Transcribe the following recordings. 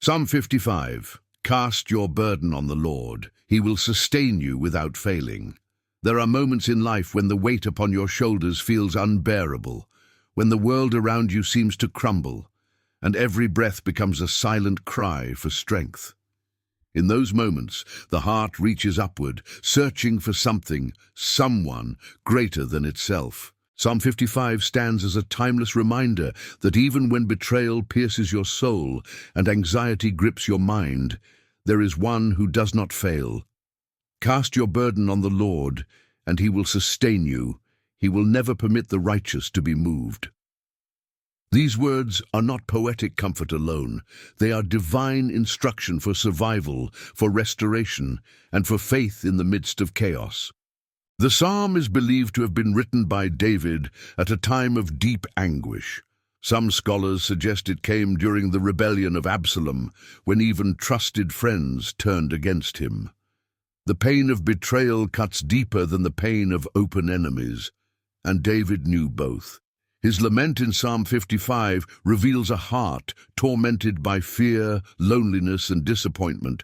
Psalm 55. Cast your burden on the Lord. He will sustain you without failing. There are moments in life when the weight upon your shoulders feels unbearable, when the world around you seems to crumble, and every breath becomes a silent cry for strength. In those moments, the heart reaches upward, searching for something, someone greater than itself. Psalm 55 stands as a timeless reminder that even when betrayal pierces your soul and anxiety grips your mind, there is one who does not fail. Cast your burden on the Lord, and he will sustain you. He will never permit the righteous to be moved. These words are not poetic comfort alone. They are divine instruction for survival, for restoration, and for faith in the midst of chaos. The psalm is believed to have been written by David at a time of deep anguish. Some scholars suggest it came during the rebellion of Absalom, when even trusted friends turned against him. The pain of betrayal cuts deeper than the pain of open enemies, and David knew both. His lament in Psalm 55 reveals a heart tormented by fear, loneliness, and disappointment,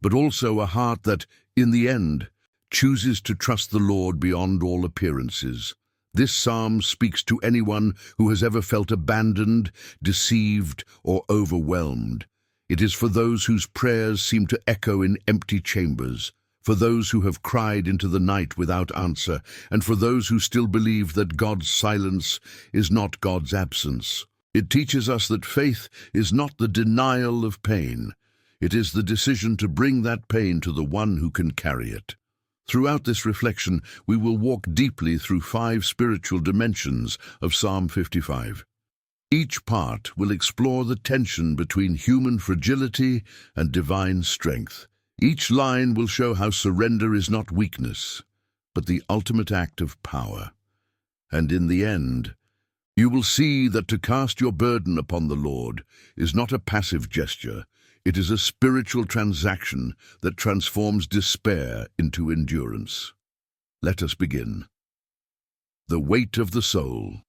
but also a heart that, in the end, chooses to trust the Lord beyond all appearances. This psalm speaks to anyone who has ever felt abandoned, deceived, or overwhelmed. It is for those whose prayers seem to echo in empty chambers, for those who have cried into the night without answer, and for those who still believe that God's silence is not God's absence. It teaches us that faith is not the denial of pain. It is the decision to bring that pain to the one who can carry it. Throughout this reflection, we will walk deeply through 5 spiritual dimensions of Psalm 55. Each part will explore the tension between human fragility and divine strength. Each line will show how surrender is not weakness, but the ultimate act of power. And in the end, you will see that to cast your burden upon the Lord is not a passive gesture. It is a spiritual transaction that transforms despair into endurance. Let us begin. The weight of the soul.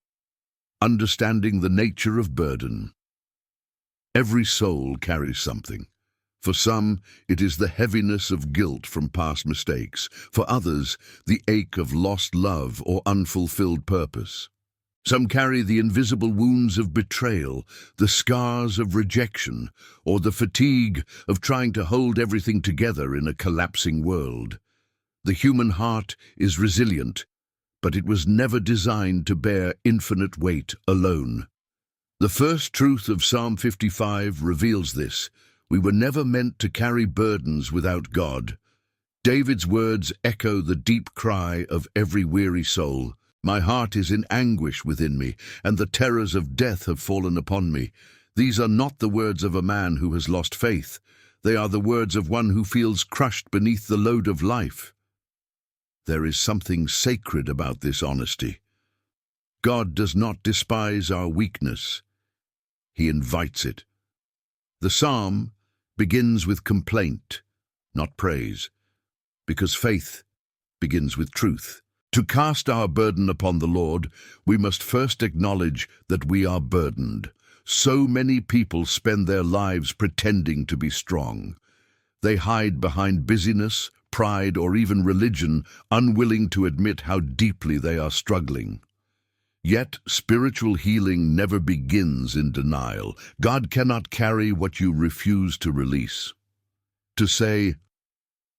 Understanding the nature of burden. Every soul carries something. For some, it is the heaviness of guilt from past mistakes. For others, the ache of lost love or unfulfilled purpose. Some carry the invisible wounds of betrayal, the scars of rejection, or the fatigue of trying to hold everything together in a collapsing world. The human heart is resilient, but it was never designed to bear infinite weight alone. The first truth of Psalm 55 reveals this. We were never meant to carry burdens without God. David's words echo the deep cry of every weary soul. My heart is in anguish within me, and the terrors of death have fallen upon me. These are not the words of a man who has lost faith. They are the words of one who feels crushed beneath the load of life. There is something sacred about this honesty. God does not despise our weakness. He invites it. The psalm begins with complaint, not praise, because faith begins with truth. To cast our burden upon the Lord, we must first acknowledge that we are burdened. So many people spend their lives pretending to be strong. They hide behind busyness, pride, or even religion, unwilling to admit how deeply they are struggling. Yet, spiritual healing never begins in denial. God cannot carry what you refuse to release. To say,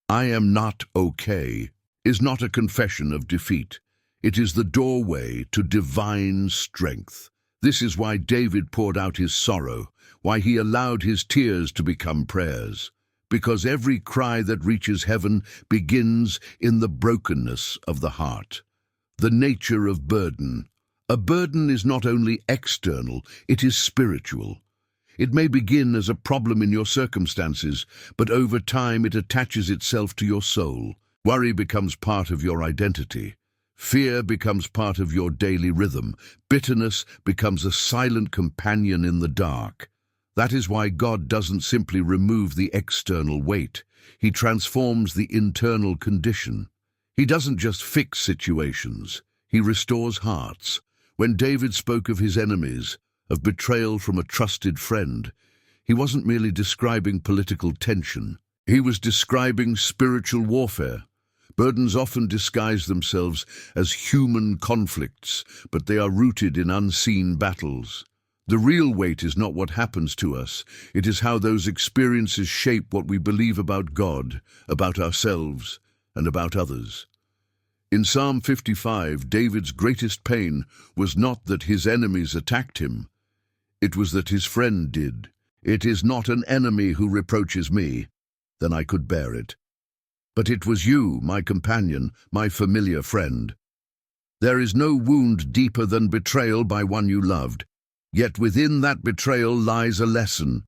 "I am not okay," is not a confession of defeat. It is the doorway to divine strength. This is why David poured out his sorrow, why he allowed his tears to become prayers. Because every cry that reaches heaven begins in the brokenness of the heart. The nature of burden. A burden is not only external, it is spiritual. It may begin as a problem in your circumstances, but over time it attaches itself to your soul. Worry becomes part of your identity. Fear becomes part of your daily rhythm. Bitterness becomes a silent companion in the dark. That is why God doesn't simply remove the external weight. He transforms the internal condition. He doesn't just fix situations. He restores hearts. When David spoke of his enemies, of betrayal from a trusted friend, he wasn't merely describing political tension. He was describing spiritual warfare. Burdens often disguise themselves as human conflicts, but they are rooted in unseen battles. The real weight is not what happens to us. It is how those experiences shape what we believe about God, about ourselves, and about others. In Psalm 55, David's greatest pain was not that his enemies attacked him. It was that his friend did. It is not an enemy who reproaches me, then I could bear it. But it was you, my companion, my familiar friend. There is no wound deeper than betrayal by one you loved. Yet within that betrayal lies a lesson.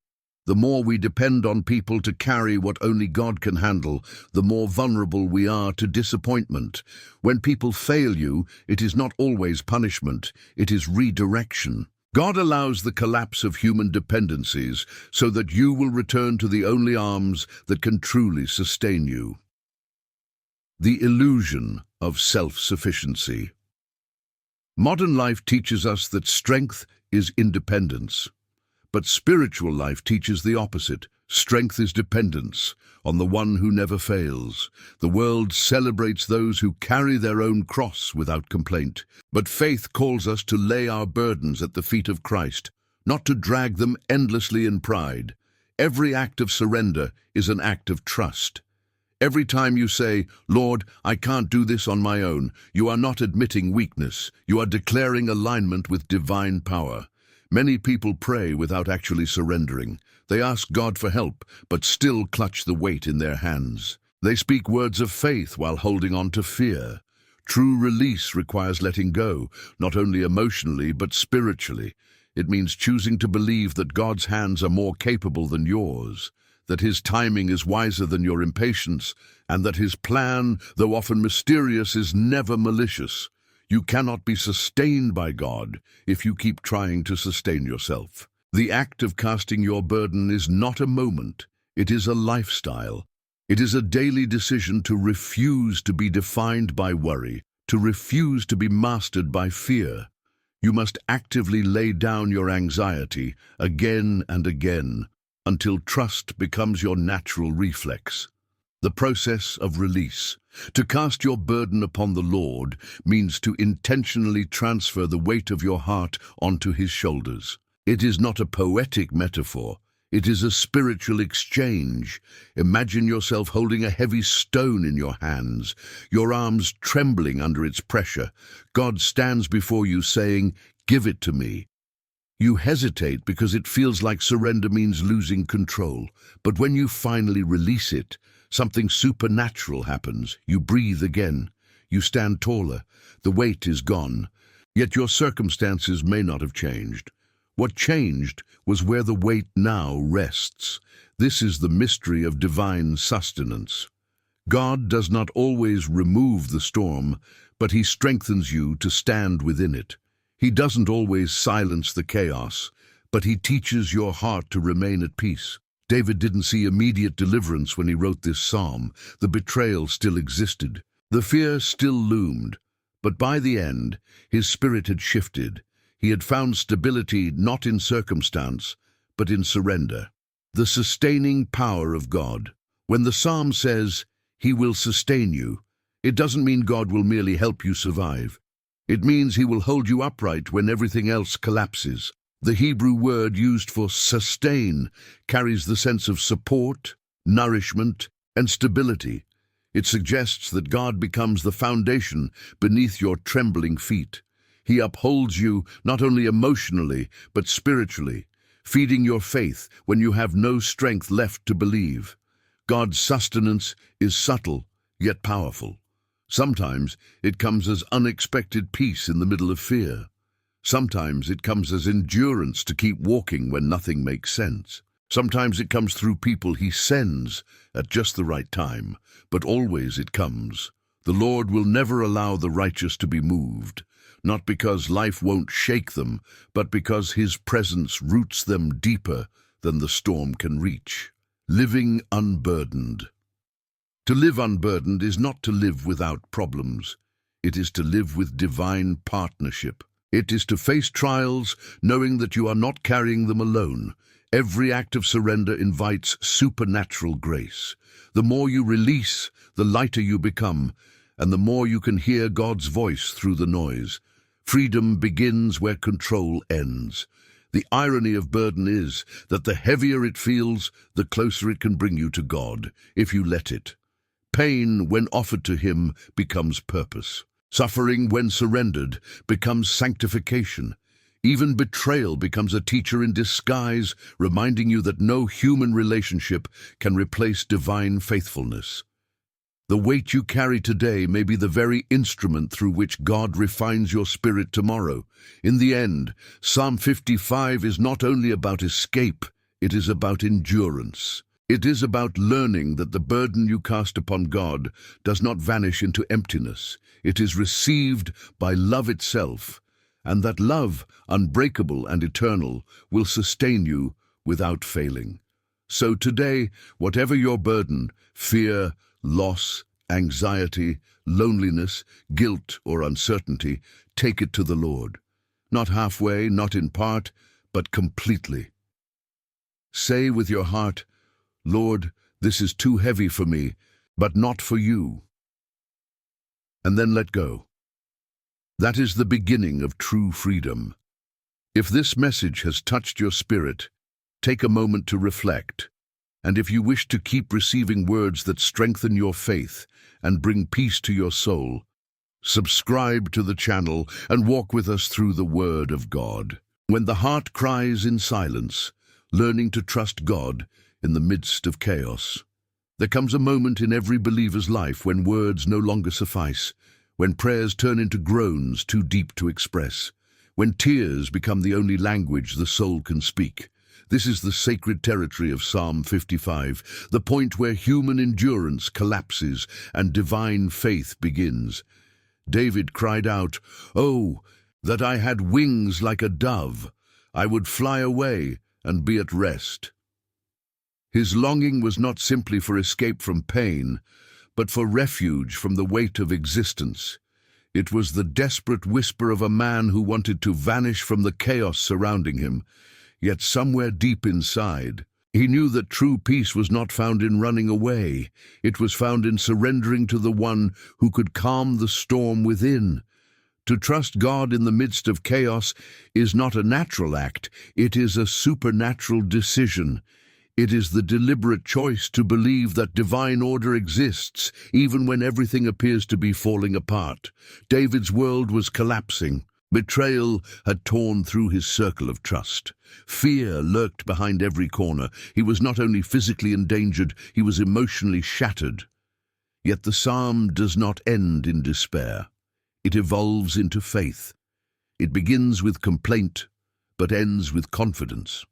The more we depend on people to carry what only God can handle, the more vulnerable we are to disappointment. When people fail you, it is not always punishment, it is redirection. God allows the collapse of human dependencies so that you will return to the only arms that can truly sustain you. The illusion of self-sufficiency. Modern life teaches us that strength is independence. But spiritual life teaches the opposite. Strength is dependence on the one who never fails. The world celebrates those who carry their own cross without complaint. But faith calls us to lay our burdens at the feet of Christ, not to drag them endlessly in pride. Every act of surrender is an act of trust. Every time you say, "Lord, I can't do this on my own," you are not admitting weakness. You are declaring alignment with divine power. Many people pray without actually surrendering. They ask God for help, but still clutch the weight in their hands. They speak words of faith while holding on to fear. True release requires letting go, not only emotionally but spiritually. It means choosing to believe that God's hands are more capable than yours, that His timing is wiser than your impatience, and that His plan, though often mysterious, is never malicious. You cannot be sustained by God if you keep trying to sustain yourself. The act of casting your burden is not a moment, it is a lifestyle. It is a daily decision to refuse to be defined by worry, to refuse to be mastered by fear. You must actively lay down your anxiety again and again until trust becomes your natural reflex. The process of release. To cast your burden upon the Lord means to intentionally transfer the weight of your heart onto His shoulders. It is not a poetic metaphor. It is a spiritual exchange. Imagine yourself holding a heavy stone in your hands, your arms trembling under its pressure. God stands before you saying, "Give it to me." You hesitate because it feels like surrender means losing control. But when you finally release it, something supernatural happens. You breathe again. You stand taller. The weight is gone. Yet your circumstances may not have changed. What changed was where the weight now rests. This is the mystery of divine sustenance. God does not always remove the storm, but He strengthens you to stand within it. He doesn't always silence the chaos, but He teaches your heart to remain at peace. David didn't see immediate deliverance when he wrote this psalm. The betrayal still existed. The fear still loomed. But by the end, his spirit had shifted. He had found stability not in circumstance, but in surrender. The sustaining power of God. When the psalm says, "He will sustain you," it doesn't mean God will merely help you survive. It means He will hold you upright when everything else collapses. The Hebrew word used for sustain carries the sense of support, nourishment, and stability. It suggests that God becomes the foundation beneath your trembling feet. He upholds you not only emotionally, but spiritually, feeding your faith when you have no strength left to believe. God's sustenance is subtle, yet powerful. Sometimes it comes as unexpected peace in the middle of fear. Sometimes it comes as endurance to keep walking when nothing makes sense. Sometimes it comes through people He sends at just the right time, but always it comes. The Lord will never allow the righteous to be moved, not because life won't shake them, but because His presence roots them deeper than the storm can reach. Living unburdened. To live unburdened is not to live without problems. It is to live with divine partnership. It is to face trials knowing that you are not carrying them alone. Every act of surrender invites supernatural grace. The more you release, the lighter you become, and the more you can hear God's voice through the noise. Freedom begins where control ends. The irony of burden is that the heavier it feels, the closer it can bring you to God, if you let it. Pain, when offered to Him, becomes purpose. Suffering, when surrendered, becomes sanctification. Even betrayal becomes a teacher in disguise, reminding you that no human relationship can replace divine faithfulness. The weight you carry today may be the very instrument through which God refines your spirit tomorrow. In the end, Psalm 55 is not only about escape, it is about endurance. It is about learning that the burden you cast upon God does not vanish into emptiness. It is received by love itself, and that love, unbreakable and eternal, will sustain you without failing. So today, whatever your burden, fear, loss, anxiety, loneliness, guilt, or uncertainty, take it to the Lord. Not halfway, not in part, but completely. Say with your heart, "Lord, this is too heavy for me, but not for you." And then let go. That is the beginning of true freedom. If this message has touched your spirit, take a moment to reflect. And if you wish to keep receiving words that strengthen your faith and bring peace to your soul, subscribe to the channel and walk with us through the Word of God. When the heart cries in silence, learning to trust God in the midst of chaos. There comes a moment in every believer's life when words no longer suffice, when prayers turn into groans too deep to express, when tears become the only language the soul can speak. This is the sacred territory of Psalm 55, the point where human endurance collapses and divine faith begins. David cried out, "Oh, that I had wings like a dove! I would fly away and be at rest." His longing was not simply for escape from pain, but for refuge from the weight of existence. It was the desperate whisper of a man who wanted to vanish from the chaos surrounding him. Yet somewhere deep inside, he knew that true peace was not found in running away. It was found in surrendering to the one who could calm the storm within. To trust God in the midst of chaos is not a natural act, it is a supernatural decision. It is the deliberate choice to believe that divine order exists, even when everything appears to be falling apart. David's world was collapsing. Betrayal had torn through his circle of trust. Fear lurked behind every corner. He was not only physically endangered, he was emotionally shattered. Yet the psalm does not end in despair. It evolves into faith. It begins with complaint, but ends with confidence.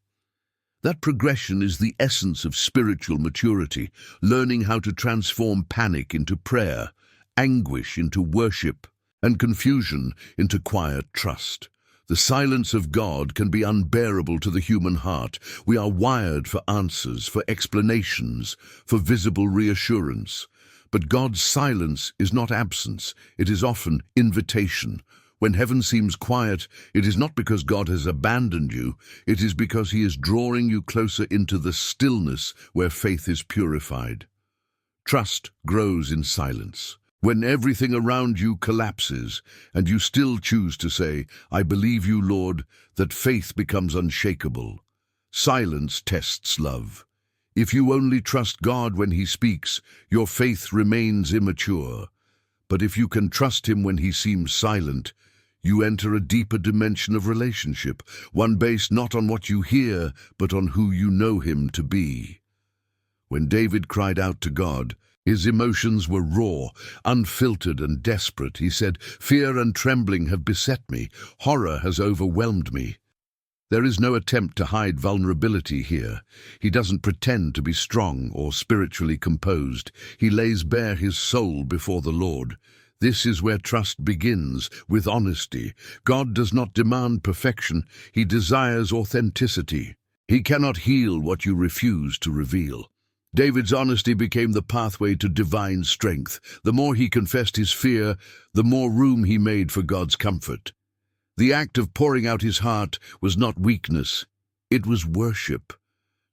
That progression is the essence of spiritual maturity, learning how to transform panic into prayer, anguish into worship, and confusion into quiet trust. The silence of God can be unbearable to the human heart. We are wired for answers, for explanations, for visible reassurance. But God's silence is not absence, it is often invitation. When heaven seems quiet, it is not because God has abandoned you, it is because He is drawing you closer into the stillness where faith is purified. Trust grows in silence. When everything around you collapses, and you still choose to say, "I believe you, Lord," that faith becomes unshakable. Silence tests love. If you only trust God when He speaks, your faith remains immature. But if you can trust Him when He seems silent, you enter a deeper dimension of relationship, one based not on what you hear, but on who you know Him to be. When David cried out to God, his emotions were raw, unfiltered and desperate. He said, "Fear and trembling have beset me. Horror has overwhelmed me." There is no attempt to hide vulnerability here. He doesn't pretend to be strong or spiritually composed. He lays bare his soul before the Lord. This is where trust begins, with honesty. God does not demand perfection. He desires authenticity. He cannot heal what you refuse to reveal. David's honesty became the pathway to divine strength. The more he confessed his fear, the more room he made for God's comfort. The act of pouring out his heart was not weakness, it was worship.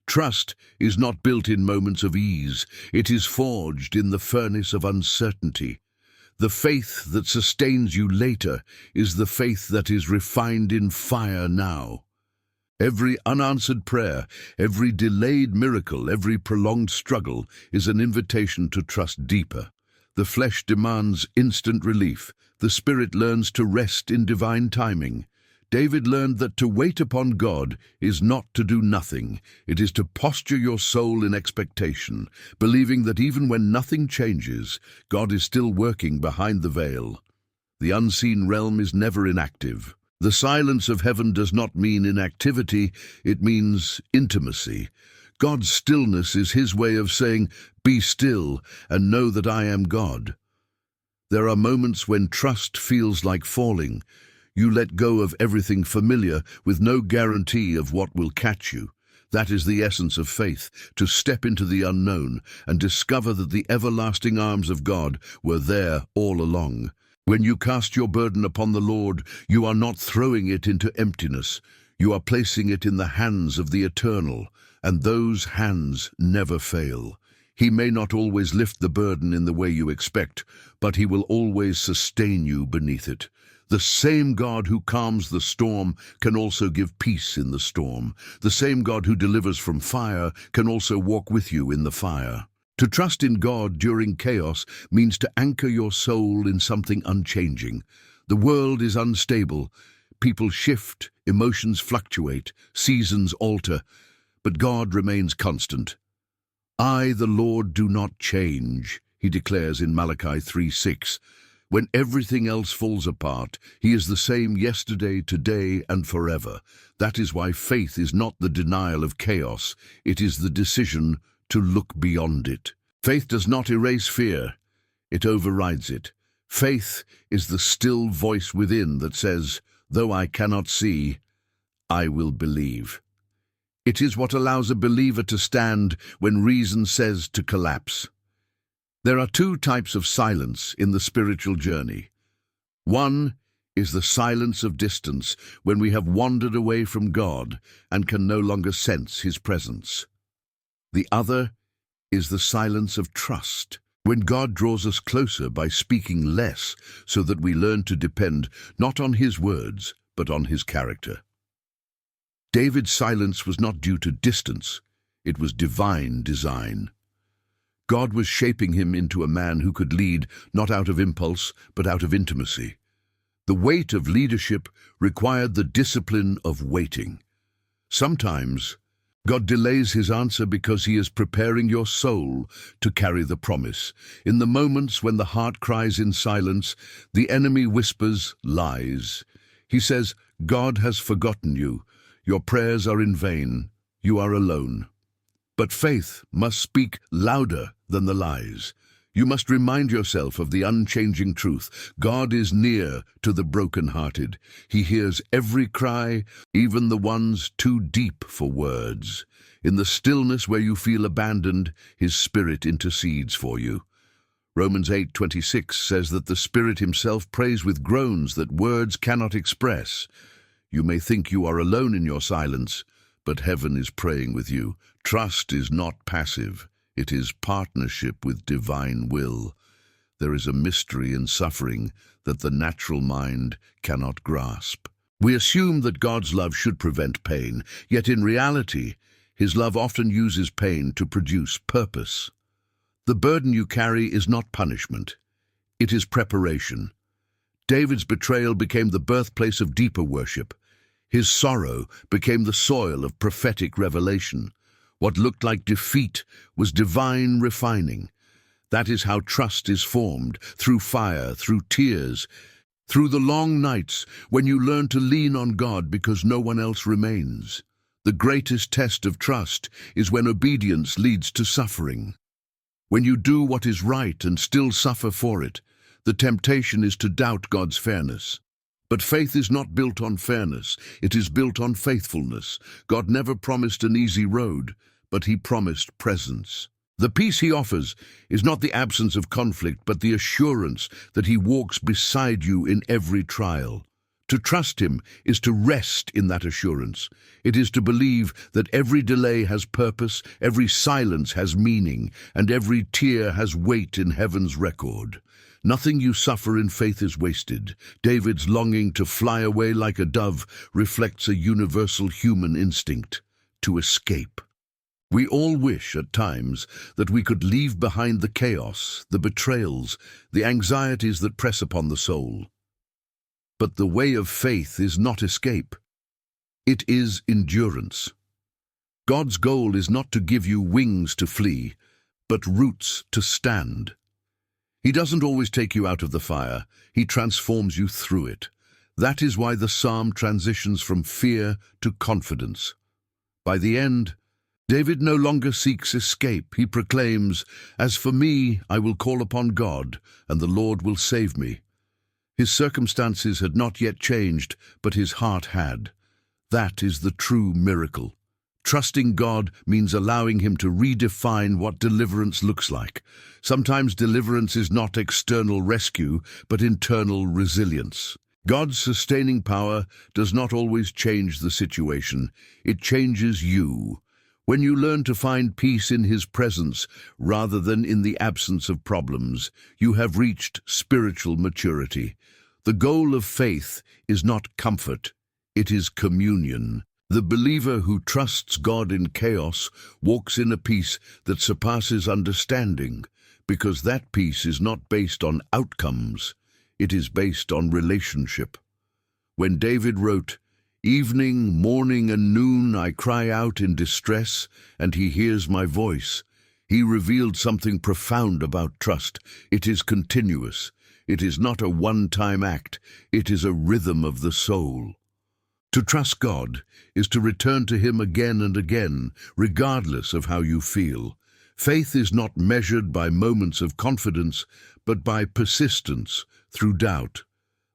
Trust is not built in moments of ease. It is forged in the furnace of uncertainty. The faith that sustains you later is the faith that is refined in fire now. Every unanswered prayer, every delayed miracle, every prolonged struggle is an invitation to trust deeper. The flesh demands instant relief. The spirit learns to rest in divine timing. David learned that to wait upon God is not to do nothing. It is to posture your soul in expectation, believing that even when nothing changes, God is still working behind the veil. The unseen realm is never inactive. The silence of heaven does not mean inactivity, it means intimacy. God's stillness is his way of saying, "Be still and know that I am God." There are moments when trust feels like falling. You let go of everything familiar with no guarantee of what will catch you. That is the essence of faith, to step into the unknown and discover that the everlasting arms of God were there all along. When you cast your burden upon the Lord, you are not throwing it into emptiness. You are placing it in the hands of the Eternal, and those hands never fail. He may not always lift the burden in the way you expect, but he will always sustain you beneath it. The same God who calms the storm can also give peace in the storm. The same God who delivers from fire can also walk with you in the fire. To trust in God during chaos means to anchor your soul in something unchanging. The world is unstable. People shift, emotions fluctuate, seasons alter, but God remains constant. "I, the Lord, do not change," he declares in Malachi 3:6. When everything else falls apart, he is the same yesterday, today, and forever. That is why faith is not the denial of chaos. It is the decision to look beyond it. Faith does not erase fear. It overrides it. Faith is the still voice within that says, "Though I cannot see, I will believe." It is what allows a believer to stand when reason says to collapse. There are two types of silence in the spiritual journey. One is the silence of distance, when we have wandered away from God and can no longer sense his presence. The other is the silence of trust, when God draws us closer by speaking less so that we learn to depend not on his words, but on his character. David's silence was not due to distance, it was divine design. God was shaping him into a man who could lead not out of impulse, but out of intimacy. The weight of leadership required the discipline of waiting. Sometimes, God delays his answer because he is preparing your soul to carry the promise. In the moments when the heart cries in silence, the enemy whispers lies. He says, "God has forgotten you. Your prayers are in vain. You are alone." But faith must speak louder than the lies. You must remind yourself of the unchanging truth. God is near to the brokenhearted. He hears every cry, even the ones too deep for words. In the stillness where you feel abandoned, his Spirit intercedes for you. Romans 8:26 says that the Spirit himself prays with groans that words cannot express. You may think you are alone in your silence, but heaven is praying with you. Trust is not passive. It is partnership with divine will. There is a mystery in suffering that the natural mind cannot grasp. We assume that God's love should prevent pain, yet in reality, his love often uses pain to produce purpose. The burden you carry is not punishment. It is preparation. David's betrayal became the birthplace of deeper worship. His sorrow became the soil of prophetic revelation. What looked like defeat was divine refining. That is how trust is formed, through fire, through tears, through the long nights when you learn to lean on God because no one else remains. The greatest test of trust is when obedience leads to suffering. When you do what is right and still suffer for it, the temptation is to doubt God's fairness. But faith is not built on fairness, it is built on faithfulness. God never promised an easy road, but he promised presence. The peace he offers is not the absence of conflict, but the assurance that he walks beside you in every trial. To trust him is to rest in that assurance. It is to believe that every delay has purpose, every silence has meaning, and every tear has weight in heaven's record. Nothing you suffer in faith is wasted. David's longing to fly away like a dove reflects a universal human instinct: to escape. We all wish, at times, that we could leave behind the chaos, the betrayals, the anxieties that press upon the soul. But the way of faith is not escape. It is endurance. God's goal is not to give you wings to flee, but roots to stand. He doesn't always take you out of the fire. He transforms you through it. That is why the psalm transitions from fear to confidence. By the end, David no longer seeks escape. He proclaims, "As for me, I will call upon God, and the Lord will save me." His circumstances had not yet changed, but his heart had. That is the true miracle. Trusting God means allowing him to redefine what deliverance looks like. Sometimes deliverance is not external rescue, but internal resilience. God's sustaining power does not always change the situation. It changes you. When you learn to find peace in his presence rather than in the absence of problems, you have reached spiritual maturity. The goal of faith is not comfort, it is communion. The believer who trusts God in chaos walks in a peace that surpasses understanding, because that peace is not based on outcomes, it is based on relationship. When David wrote, "Evening, morning, and noon I cry out in distress, and he hears my voice," he revealed something profound about trust. It is continuous. It is not a one-time act. It is a rhythm of the soul. To trust God is to return to him again and again, regardless of how you feel. Faith is not measured by moments of confidence, but by persistence through doubt.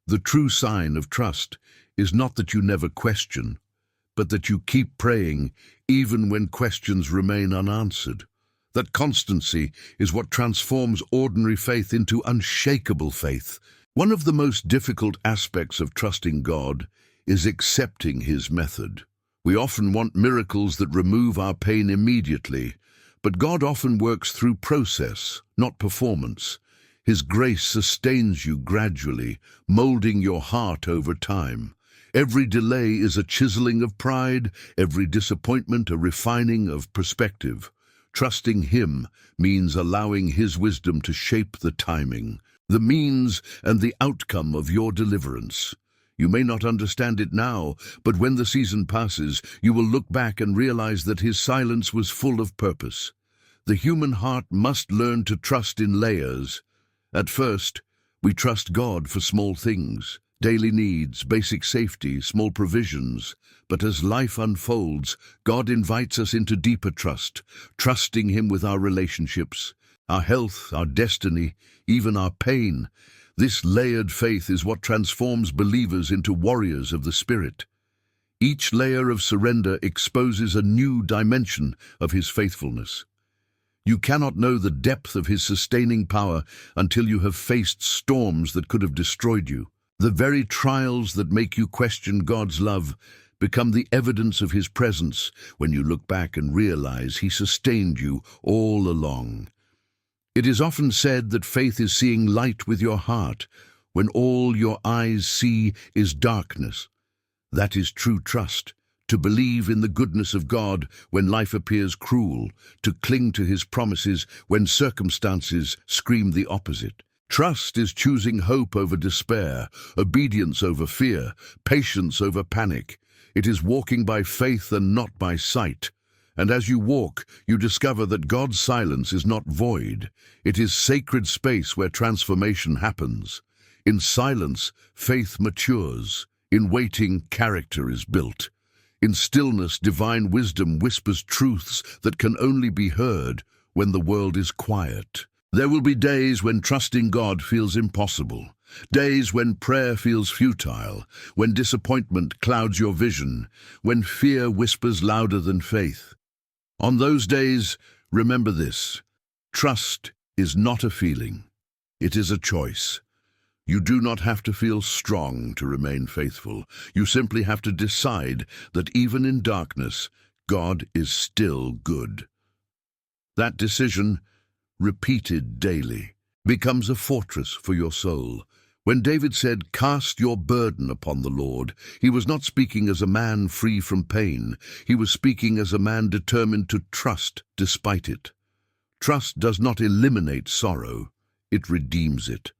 The true sign of trust is not that you never question, but that you keep praying even when questions remain unanswered. That constancy is what transforms ordinary faith into unshakable faith. One of the most difficult aspects of trusting God is accepting his method. We often want miracles that remove our pain immediately, but God often works through process, not performance. His grace sustains you gradually, molding your heart over time. Every delay is a chiseling of pride, every disappointment a refining of perspective. Trusting him means allowing his wisdom to shape the timing, the means, and the outcome of your deliverance. You may not understand it now, but when the season passes, you will look back and realize that his silence was full of purpose. The human heart must learn to trust in layers. At first, we trust God for small things, daily needs, basic safety, small provisions. But as life unfolds, God invites us into deeper trust, trusting him with our relationships, our health, our destiny, even our pain. This layered faith is what transforms believers into warriors of the Spirit. Each layer of surrender exposes a new dimension of his faithfulness. You cannot know the depth of his sustaining power until you have faced storms that could have destroyed you. The very trials that make you question God's love become the evidence of his presence when you look back and realize he sustained you all along. It is often said that faith is seeing light with your heart when all your eyes see is darkness. That is true trust, to believe in the goodness of God when life appears cruel, to cling to his promises when circumstances scream the opposite. Trust is choosing hope over despair, obedience over fear, patience over panic. It is walking by faith and not by sight. And as you walk, you discover that God's silence is not void. It is sacred space where transformation happens. In silence, faith matures. In waiting, character is built. In stillness, divine wisdom whispers truths that can only be heard when the world is quiet. There will be days when trusting God feels impossible, days when prayer feels futile, when disappointment clouds your vision, when fear whispers louder than faith. On those days, remember this: trust is not a feeling, it is a choice. You do not have to feel strong to remain faithful. You simply have to decide that even in darkness, God is still good. That decision, repeated daily, becomes a fortress for your soul. When David said, "Cast your burden upon the Lord," he was not speaking as a man free from pain. He was speaking as a man determined to trust despite it. Trust does not eliminate sorrow, it redeems it.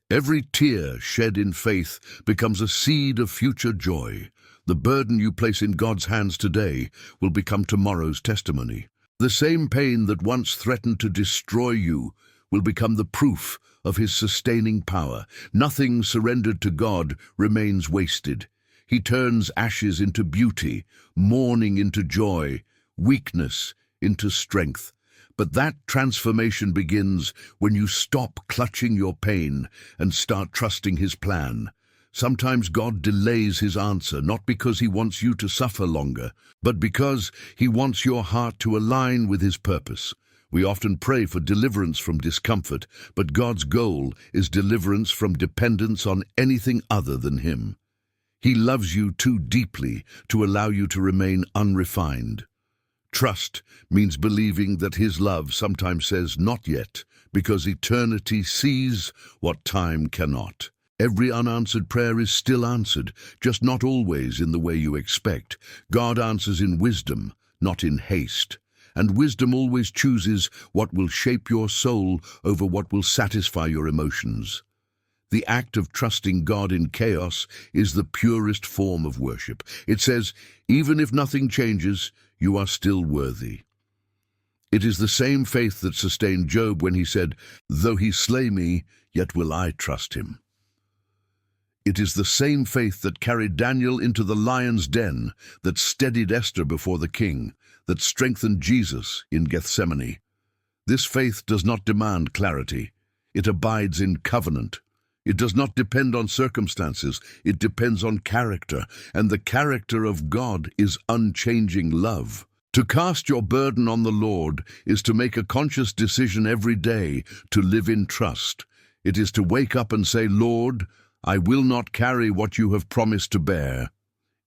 Every tear shed in faith becomes a seed of future joy. The burden you place in God's hands today will become tomorrow's testimony. The same pain that once threatened to destroy you will become the proof of His sustaining power. Nothing surrendered to God remains wasted. He turns ashes into beauty, mourning into joy, weakness into strength. But that transformation begins when you stop clutching your pain and start trusting His plan. Sometimes God delays His answer, not because He wants you to suffer longer, but because He wants your heart to align with His purpose. We often pray for deliverance from discomfort, but God's goal is deliverance from dependence on anything other than Him. He loves you too deeply to allow you to remain unrefined. Trust means believing that His love sometimes says not yet, because eternity sees what time cannot. Every unanswered prayer is still answered, just not always in the way you expect. God answers in wisdom, not in haste. And wisdom always chooses what will shape your soul over what will satisfy your emotions. The act of trusting God in chaos is the purest form of worship. It says, even if nothing changes, you are still worthy. It is the same faith that sustained Job when he said, "Though he slay me, yet will I trust him." It is the same faith that carried Daniel into the lion's den, that steadied Esther before the king, that strengthened Jesus in Gethsemane. This faith does not demand clarity. It abides in covenant. It does not depend on circumstances. It depends on character, and the character of God is unchanging love. To cast your burden on the Lord is to make a conscious decision every day to live in trust. It is to wake up and say, "Lord, I will not carry what you have promised to bear."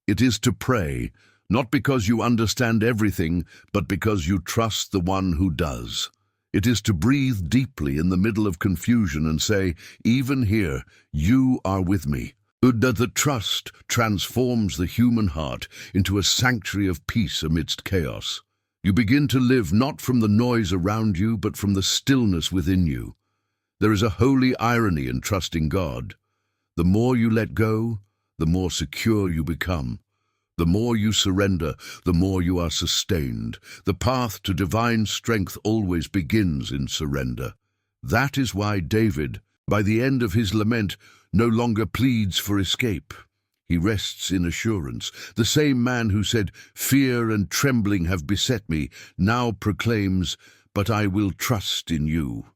It is to pray, not because you understand everything, but because you trust the one who does. It is to breathe deeply in the middle of confusion and say, "Even here, you are with me." The trust transforms the human heart into a sanctuary of peace amidst chaos. You begin to live not from the noise around you, but from the stillness within you. There is a holy irony in trusting God. The more you let go, the more secure you become. The more you surrender, the more you are sustained. The path to divine strength always begins in surrender. That is why David, by the end of his lament, no longer pleads for escape. He rests in assurance. The same man who said, "Fear and trembling have beset me," now proclaims, "But I will trust in you."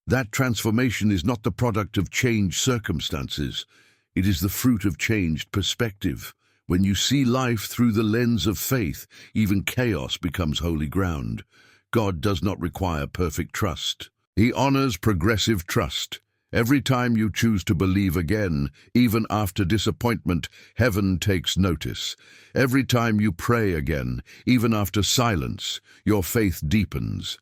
That transformation is not the product of changed circumstances. It is the fruit of changed perspective. When you see life through the lens of faith, even chaos becomes holy ground. God does not require perfect trust. He honors progressive trust. Every time you choose to believe again, even after disappointment, heaven takes notice. Every time you pray again, even after silence, your faith deepens.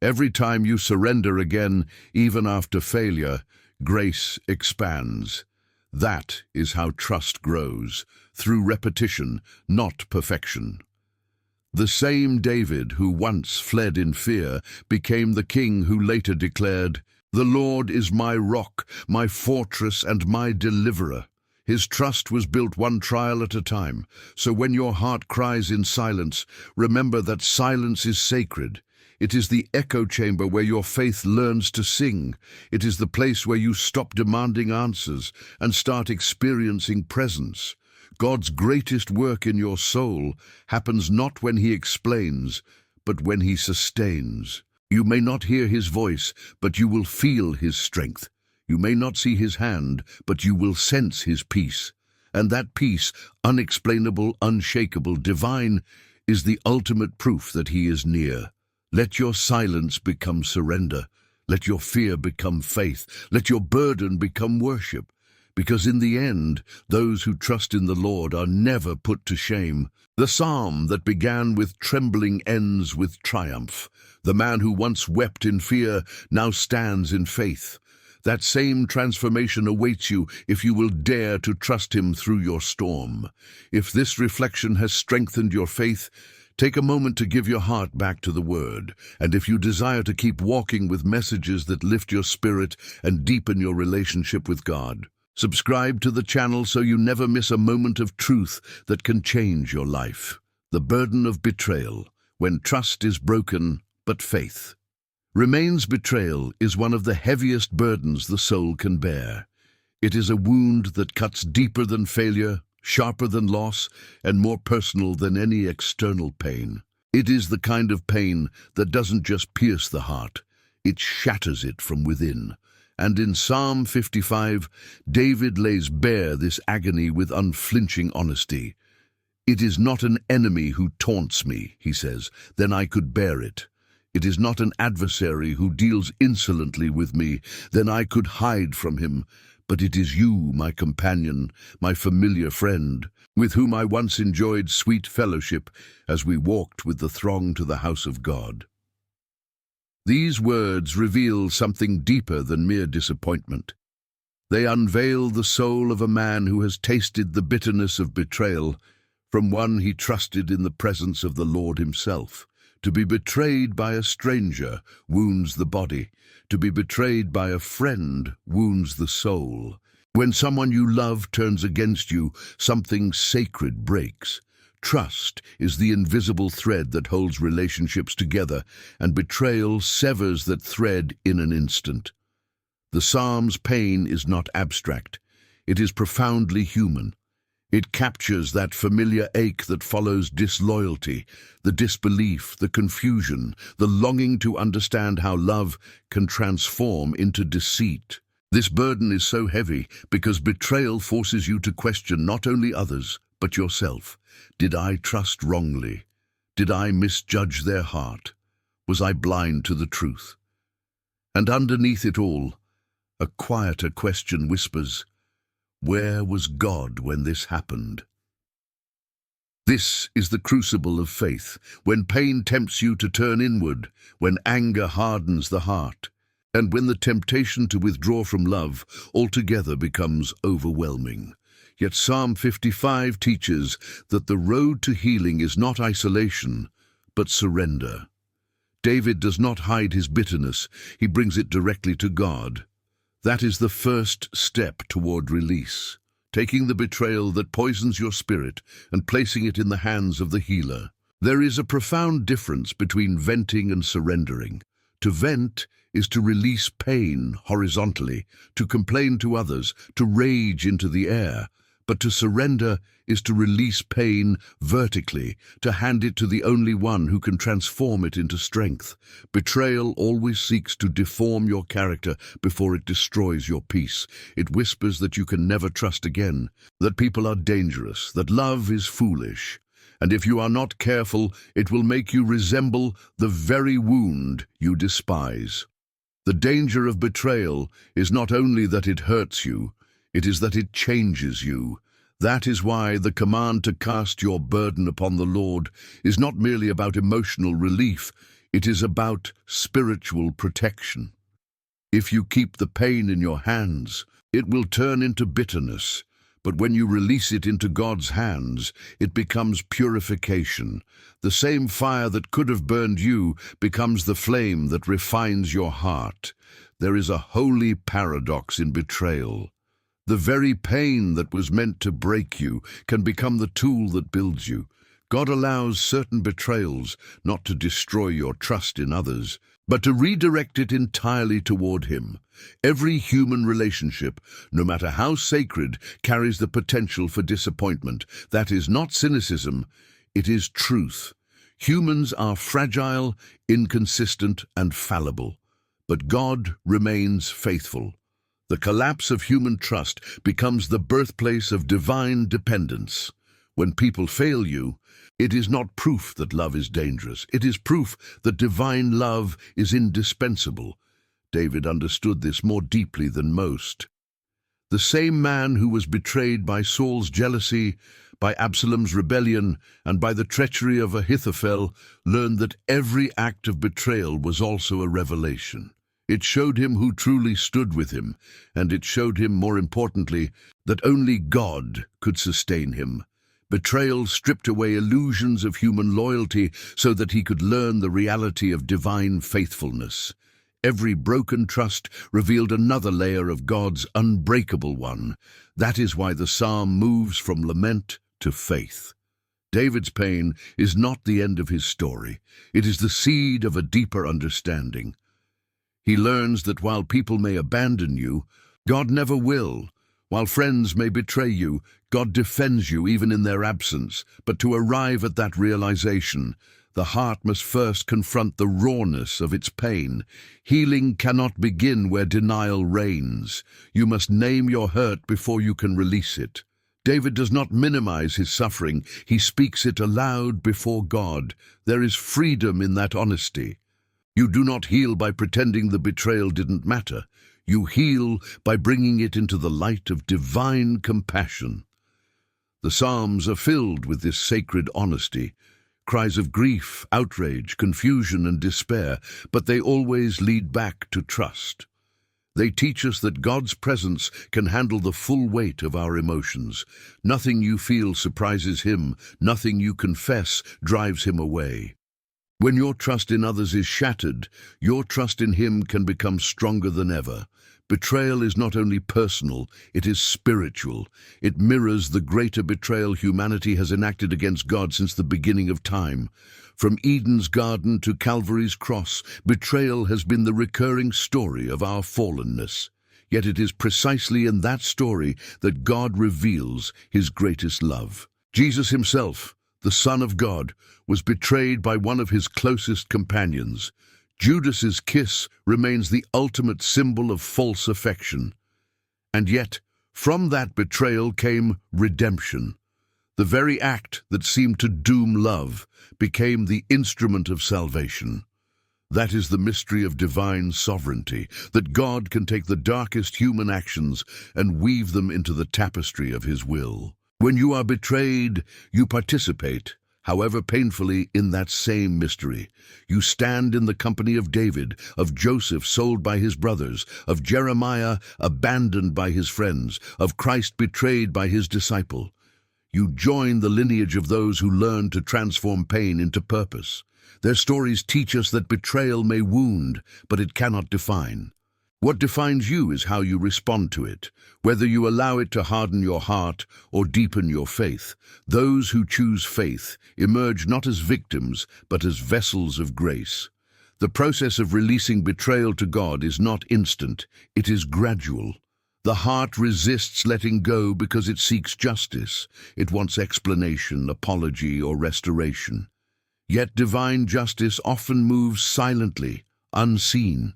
Every time you surrender again, even after failure, grace expands. That is how trust grows, through repetition, not perfection. The same David who once fled in fear became the king who later declared, "The Lord is my rock, my fortress, and my deliverer." His trust was built one trial at a time. So when your heart cries in silence, remember that silence is sacred. It is the echo chamber where your faith learns to sing. It is the place where you stop demanding answers and start experiencing presence. God's greatest work in your soul happens not when He explains, but when He sustains. You may not hear His voice, but you will feel His strength. You may not see His hand, but you will sense His peace. And that peace, unexplainable, unshakable, divine, is the ultimate proof that He is near. Let your silence become surrender. Let your fear become faith. Let your burden become worship. Because in the end, those who trust in the Lord are never put to shame. The psalm that began with trembling ends with triumph. The man who once wept in fear now stands in faith. That same transformation awaits you if you will dare to trust him through your storm. If this reflection has strengthened your faith, take a moment to give your heart back to the Word. And if you desire to keep walking with messages that lift your spirit and deepen your relationship with God, subscribe to the channel so you never miss a moment of truth that can change your life. The burden of betrayal, when trust is broken, but faith remains. Betrayal is one of the heaviest burdens the soul can bear. It is a wound that cuts deeper than failure, sharper than loss, and more personal than any external pain. It is the kind of pain that doesn't just pierce the heart, it shatters it from within. And in Psalm 55, David lays bare this agony with unflinching honesty. "It is not an enemy who taunts me," he says, "then I could bear it. It is not an adversary who deals insolently with me, then I could hide from him. But it is you, my companion, my familiar friend, with whom I once enjoyed sweet fellowship as we walked with the throng to the house of God." These words reveal something deeper than mere disappointment. They unveil the soul of a man who has tasted the bitterness of betrayal from one he trusted in the presence of the Lord himself. To be betrayed by a stranger wounds the body. To be betrayed by a friend wounds the soul. When someone you love turns against you, something sacred breaks. Trust is the invisible thread that holds relationships together, and betrayal severs that thread in an instant. The Psalm's pain is not abstract. It is profoundly human. It captures that familiar ache that follows disloyalty, the disbelief, the confusion, the longing to understand how love can transform into deceit. This burden is so heavy because betrayal forces you to question not only others, but yourself. Did I trust wrongly? Did I misjudge their heart? Was I blind to the truth? And underneath it all, a quieter question whispers, where was God when this happened? This is the crucible of faith, when pain tempts you to turn inward, when anger hardens the heart, and when the temptation to withdraw from love altogether becomes overwhelming. Yet Psalm 55 teaches that the road to healing is not isolation, but surrender. David does not hide his bitterness, he brings it directly to God. That is the first step toward release, taking the betrayal that poisons your spirit and placing it in the hands of the healer. There is a profound difference between venting and surrendering. To vent is to release pain horizontally, to complain to others, to rage into the air. But to surrender is to release pain vertically, to hand it to the only one who can transform it into strength. Betrayal always seeks to deform your character before it destroys your peace. It whispers that you can never trust again, that people are dangerous, that love is foolish. And if you are not careful, it will make you resemble the very wound you despise. The danger of betrayal is not only that it hurts you, it is that it changes you. That is why the command to cast your burden upon the Lord is not merely about emotional relief, it is about spiritual protection. If you keep the pain in your hands, it will turn into bitterness. But when you release it into God's hands, it becomes purification. The same fire that could have burned you becomes the flame that refines your heart. There is a holy paradox in betrayal. The very pain that was meant to break you can become the tool that builds you. God allows certain betrayals not to destroy your trust in others, but to redirect it entirely toward Him. Every human relationship, no matter how sacred, carries the potential for disappointment. That is not cynicism, it is truth. Humans are fragile, inconsistent, and fallible, but God remains faithful. The collapse of human trust becomes the birthplace of divine dependence. When people fail you, it is not proof that love is dangerous. It is proof that divine love is indispensable. David understood this more deeply than most. The same man who was betrayed by Saul's jealousy, by Absalom's rebellion, and by the treachery of Ahithophel, learned that every act of betrayal was also a revelation. It showed him who truly stood with him, and it showed him, more importantly, that only God could sustain him. Betrayal stripped away illusions of human loyalty so that he could learn the reality of divine faithfulness. Every broken trust revealed another layer of God's unbreakable one. That is why the psalm moves from lament to faith. David's pain is not the end of his story. It is the seed of a deeper understanding. He learns that while people may abandon you, God never will. While friends may betray you, God defends you even in their absence. But to arrive at that realization, the heart must first confront the rawness of its pain. Healing cannot begin where denial reigns. You must name your hurt before you can release it. David does not minimize his suffering. He speaks it aloud before God. There is freedom in that honesty. You do not heal by pretending the betrayal didn't matter. You heal by bringing it into the light of divine compassion. The Psalms are filled with this sacred honesty. Cries of grief, outrage, confusion, and despair, but they always lead back to trust. They teach us that God's presence can handle the full weight of our emotions. Nothing you feel surprises Him. Nothing you confess drives Him away. When your trust in others is shattered, your trust in Him can become stronger than ever. Betrayal is not only personal, it is spiritual. It mirrors the greater betrayal humanity has enacted against God since the beginning of time. From Eden's garden to Calvary's cross, betrayal has been the recurring story of our fallenness. Yet it is precisely in that story that God reveals His greatest love. Jesus Himself, the Son of God, was betrayed by one of His closest companions. Judas's kiss remains the ultimate symbol of false affection. And yet, from that betrayal came redemption. The very act that seemed to doom love became the instrument of salvation. That is the mystery of divine sovereignty, that God can take the darkest human actions and weave them into the tapestry of His will. When you are betrayed, you participate, however painfully, in that same mystery. You stand in the company of David, of Joseph sold by his brothers, of Jeremiah abandoned by his friends, of Christ betrayed by his disciple. You join the lineage of those who learned to transform pain into purpose. Their stories teach us that betrayal may wound, but it cannot define. What defines you is how you respond to it, whether you allow it to harden your heart or deepen your faith. Those who choose faith emerge not as victims, but as vessels of grace. The process of releasing betrayal to God is not instant, it is gradual. The heart resists letting go because it seeks justice. It wants explanation, apology, or restoration. Yet divine justice often moves silently, unseen.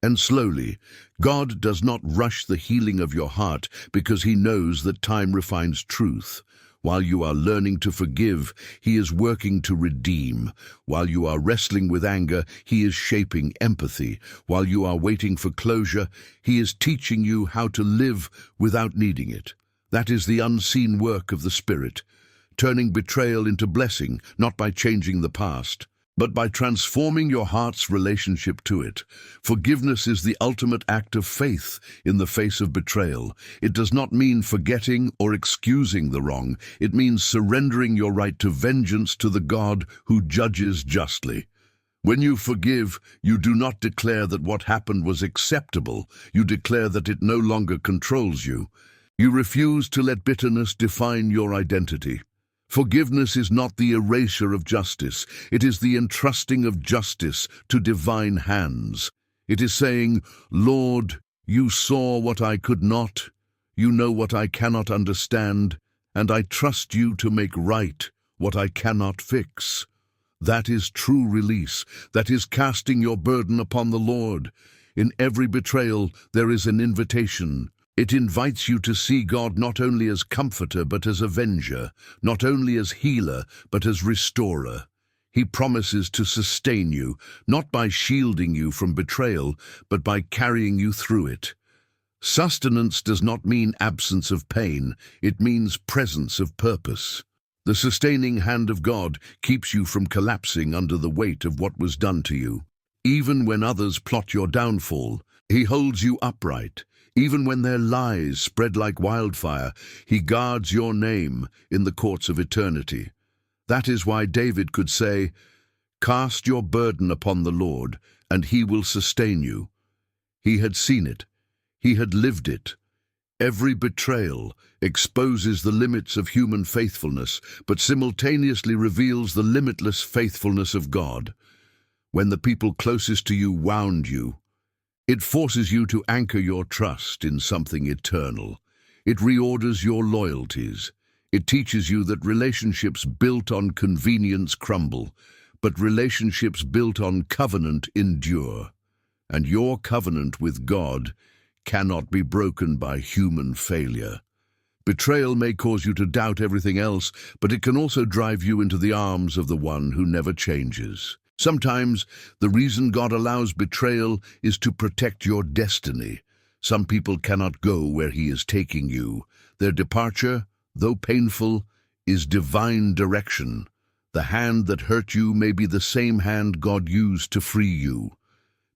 And slowly, God does not rush the healing of your heart because He knows that time refines truth. While you are learning to forgive, He is working to redeem. While you are wrestling with anger, He is shaping empathy. While you are waiting for closure, He is teaching you how to live without needing it. That is the unseen work of the Spirit, turning betrayal into blessing, not by changing the past, but by transforming your heart's relationship to it. Forgiveness is the ultimate act of faith in the face of betrayal. It does not mean forgetting or excusing the wrong. It means surrendering your right to vengeance to the God who judges justly. When you forgive, you do not declare that what happened was acceptable. You declare that it no longer controls you. You refuse to let bitterness define your identity. Forgiveness is not the erasure of justice. It is the entrusting of justice to divine hands. It is saying, Lord, you saw what I could not, you know what I cannot understand, and I trust you to make right what I cannot fix. That is true release. That is casting your burden upon the Lord. In every betrayal, there is an invitation. It invites you to see God not only as comforter but as avenger, not only as healer but as restorer. He promises to sustain you, not by shielding you from betrayal, but by carrying you through it. Sustenance does not mean absence of pain, it means presence of purpose. The sustaining hand of God keeps you from collapsing under the weight of what was done to you. Even when others plot your downfall, He holds you upright. Even when their lies spread like wildfire, He guards your name in the courts of eternity. That is why David could say, "Cast your burden upon the Lord, and He will sustain you." He had seen it. He had lived it. Every betrayal exposes the limits of human faithfulness, but simultaneously reveals the limitless faithfulness of God. When the people closest to you wound you, it forces you to anchor your trust in something eternal. It reorders your loyalties. It teaches you that relationships built on convenience crumble, but relationships built on covenant endure. And your covenant with God cannot be broken by human failure. Betrayal may cause you to doubt everything else, but it can also drive you into the arms of the one who never changes. Sometimes the reason God allows betrayal is to protect your destiny. Some people cannot go where He is taking you. Their departure, though painful, is divine direction. The hand that hurt you may be the same hand God used to free you.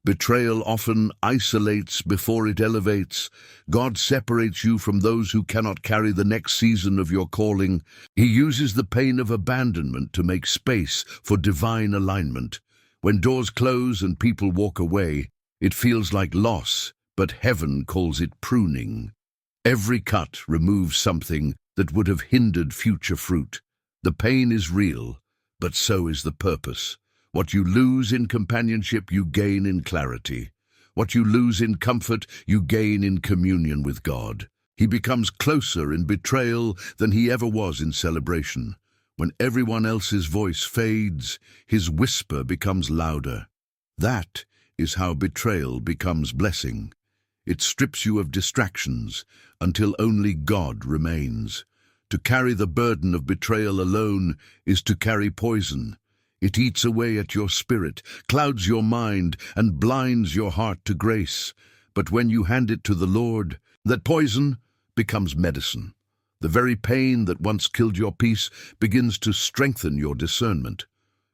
Betrayal often isolates before it elevates. God separates you from those who cannot carry the next season of your calling. He uses the pain of abandonment to make space for divine alignment. When doors close and people walk away, it feels like loss, but heaven calls it pruning. Every cut removes something that would have hindered future fruit. The pain is real, but so is the purpose. What you lose in companionship, you gain in clarity. What you lose in comfort, you gain in communion with God. He becomes closer in betrayal than He ever was in celebration. When everyone else's voice fades, His whisper becomes louder. That is how betrayal becomes blessing. It strips you of distractions until only God remains. To carry the burden of betrayal alone is to carry poison. It eats away at your spirit, clouds your mind, and blinds your heart to grace. But when you hand it to the Lord, that poison becomes medicine. The very pain that once killed your peace begins to strengthen your discernment.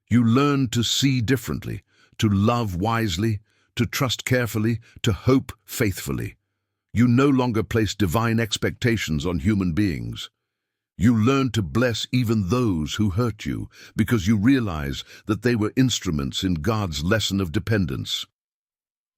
You learn to see differently, to love wisely, to trust carefully, to hope faithfully. You no longer place divine expectations on human beings. You learn to bless even those who hurt you because you realize that they were instruments in God's lesson of dependence.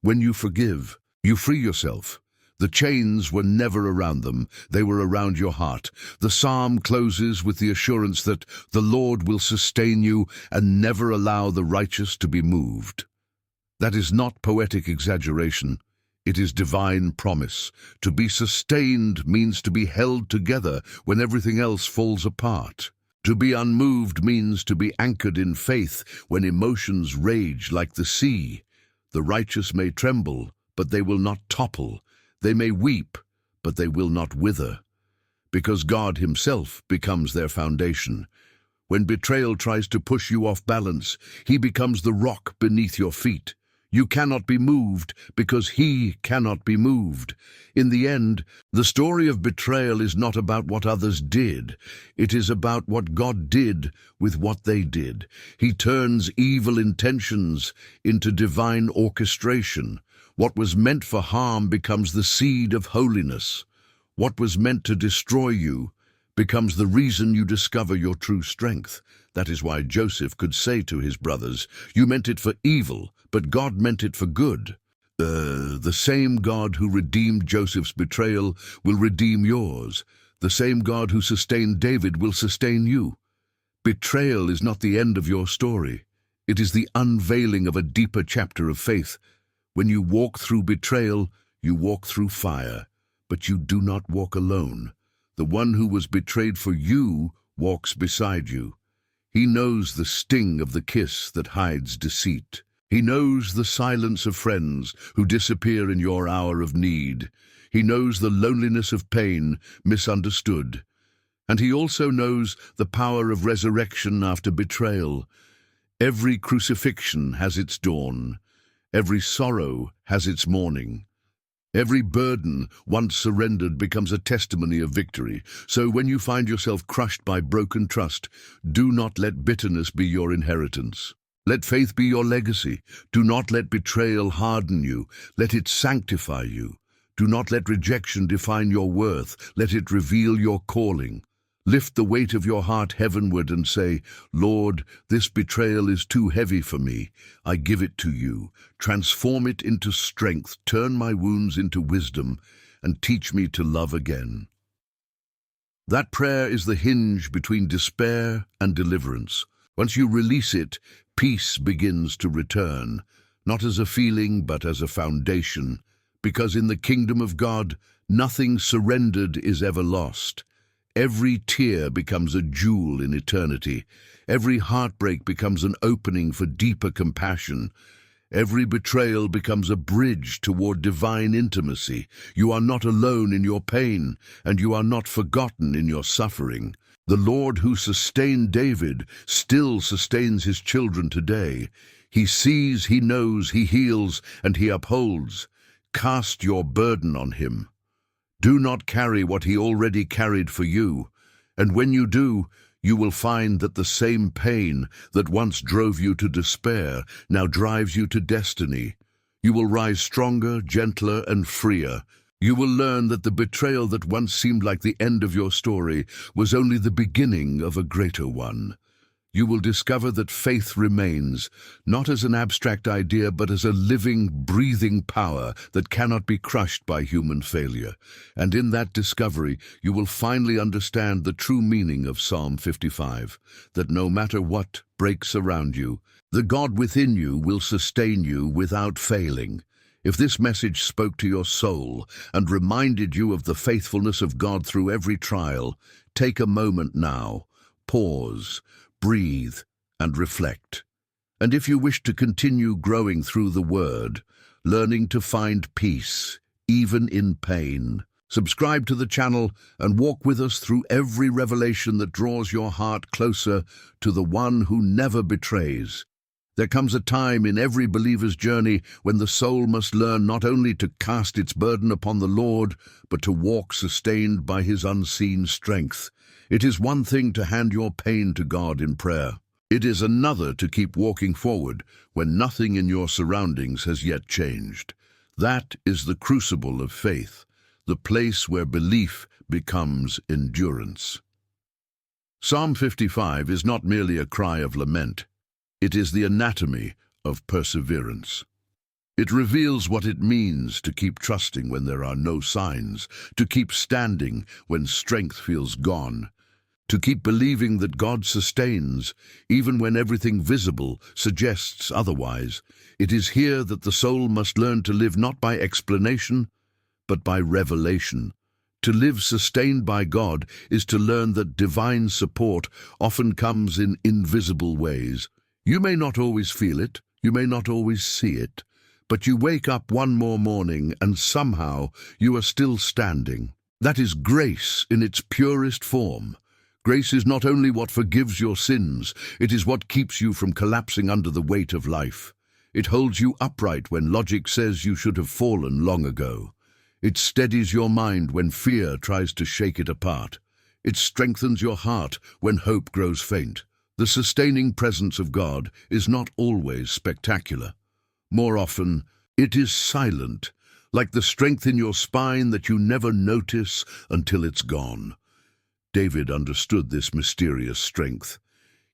When you forgive, you free yourself. The chains were never around them, they were around your heart. The psalm closes with the assurance that the Lord will sustain you and never allow the righteous to be moved. That is not poetic exaggeration. It is divine promise. To be sustained means to be held together when everything else falls apart. To be unmoved means to be anchored in faith when emotions rage like the sea. The righteous may tremble, but they will not topple. They may weep, but they will not wither, because God Himself becomes their foundation. When betrayal tries to push you off balance, He becomes the rock beneath your feet. You cannot be moved because He cannot be moved. In the end, the story of betrayal is not about what others did. It is about what God did with what they did. He turns evil intentions into divine orchestration. What was meant for harm becomes the seed of holiness. What was meant to destroy you becomes the reason you discover your true strength. That is why Joseph could say to his brothers, "You meant it for evil, but God meant it for good." The same God who redeemed Joseph's betrayal will redeem yours. The same God who sustained David will sustain you. Betrayal is not the end of your story. It is the unveiling of a deeper chapter of faith. When you walk through betrayal, you walk through fire, but you do not walk alone. The one who was betrayed for you walks beside you. He knows the sting of the kiss that hides deceit. He knows the silence of friends who disappear in your hour of need. He knows the loneliness of pain misunderstood. And He also knows the power of resurrection after betrayal. Every crucifixion has its dawn. Every sorrow has its morning. Every burden, once surrendered, becomes a testimony of victory. So when you find yourself crushed by broken trust, do not let bitterness be your inheritance. Let faith be your legacy. Do not let betrayal harden you. Let it sanctify you. Do not let rejection define your worth. Let it reveal your calling. Lift the weight of your heart heavenward and say, Lord, this betrayal is too heavy for me. I give it to you. Transform it into strength. Turn my wounds into wisdom and teach me to love again. That prayer is the hinge between despair and deliverance. Once you release it, peace begins to return, not as a feeling but as a foundation, because in the kingdom of God, nothing surrendered is ever lost. Every tear becomes a jewel in eternity. Every heartbreak becomes an opening for deeper compassion. Every betrayal becomes a bridge toward divine intimacy. You are not alone in your pain, and you are not forgotten in your suffering. The Lord who sustained David still sustains his children today. He sees, he knows, he heals, and he upholds. Cast your burden on him. Do not carry what he already carried for you, and when you do, you will find that the same pain that once drove you to despair now drives you to destiny. You will rise stronger, gentler, and freer. You will learn that the betrayal that once seemed like the end of your story was only the beginning of a greater one. You will discover that faith remains, not as an abstract idea, but as a living, breathing power that cannot be crushed by human failure. And in that discovery, you will finally understand the true meaning of Psalm 55, that no matter what breaks around you, the God within you will sustain you without failing. If this message spoke to your soul and reminded you of the faithfulness of God through every trial, take a moment now, pause, breathe, and reflect. And if you wish to continue growing through the Word, learning to find peace, even in pain, subscribe to the channel and walk with us through every revelation that draws your heart closer to the one who never betrays. There comes a time in every believer's journey when the soul must learn not only to cast its burden upon the Lord, but to walk sustained by his unseen strength. It is one thing to hand your pain to God in prayer. It is another to keep walking forward when nothing in your surroundings has yet changed. That is the crucible of faith, the place where belief becomes endurance. Psalm 55 is not merely a cry of lament. It is the anatomy of perseverance. It reveals what it means to keep trusting when there are no signs, to keep standing when strength feels gone, to keep believing that God sustains, even when everything visible suggests otherwise. It is here that the soul must learn to live not by explanation, but by revelation. To live sustained by God is to learn that divine support often comes in invisible ways. You may not always feel it, you may not always see it, but you wake up one more morning and somehow you are still standing. That is grace in its purest form. Grace is not only what forgives your sins, it is what keeps you from collapsing under the weight of life. It holds you upright when logic says you should have fallen long ago. It steadies your mind when fear tries to shake it apart. It strengthens your heart when hope grows faint. The sustaining presence of God is not always spectacular. More often, it is silent, like the strength in your spine that you never notice until it's gone. David understood this mysterious strength.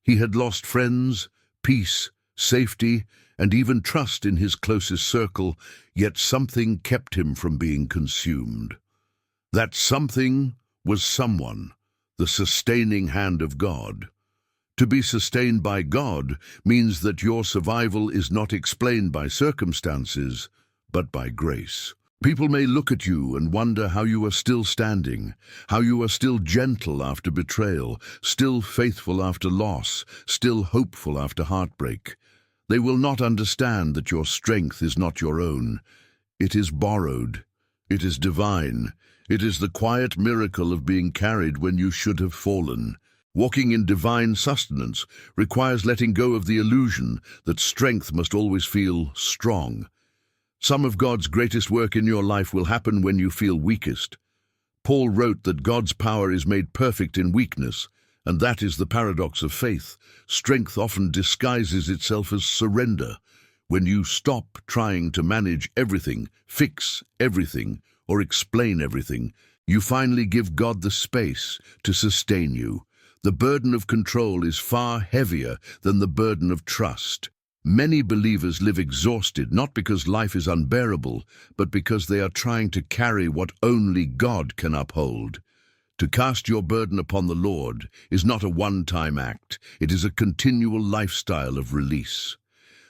He had lost friends, peace, safety, and even trust in his closest circle, yet something kept him from being consumed. That something was someone, the sustaining hand of God. To be sustained by God means that your survival is not explained by circumstances, but by grace. People may look at you and wonder how you are still standing, how you are still gentle after betrayal, still faithful after loss, still hopeful after heartbreak. They will not understand that your strength is not your own. It is borrowed. It is divine. It is the quiet miracle of being carried when you should have fallen. Walking in divine sustenance requires letting go of the illusion that strength must always feel strong. Some of God's greatest work in your life will happen when you feel weakest. Paul wrote that God's power is made perfect in weakness, and that is the paradox of faith. Strength often disguises itself as surrender. When you stop trying to manage everything, fix everything, or explain everything, you finally give God the space to sustain you. The burden of control is far heavier than the burden of trust. Many believers live exhausted, not because life is unbearable, but because they are trying to carry what only God can uphold. To cast your burden upon the Lord is not a one-time act. It is a continual lifestyle of release.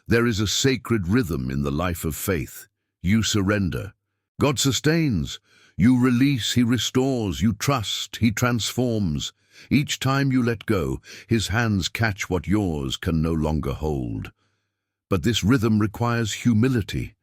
There is a sacred rhythm in the life of faith. You surrender. God sustains. You release, He restores. You trust, He transforms. Each time you let go, His hands catch what yours can no longer hold. But this rhythm requires humility.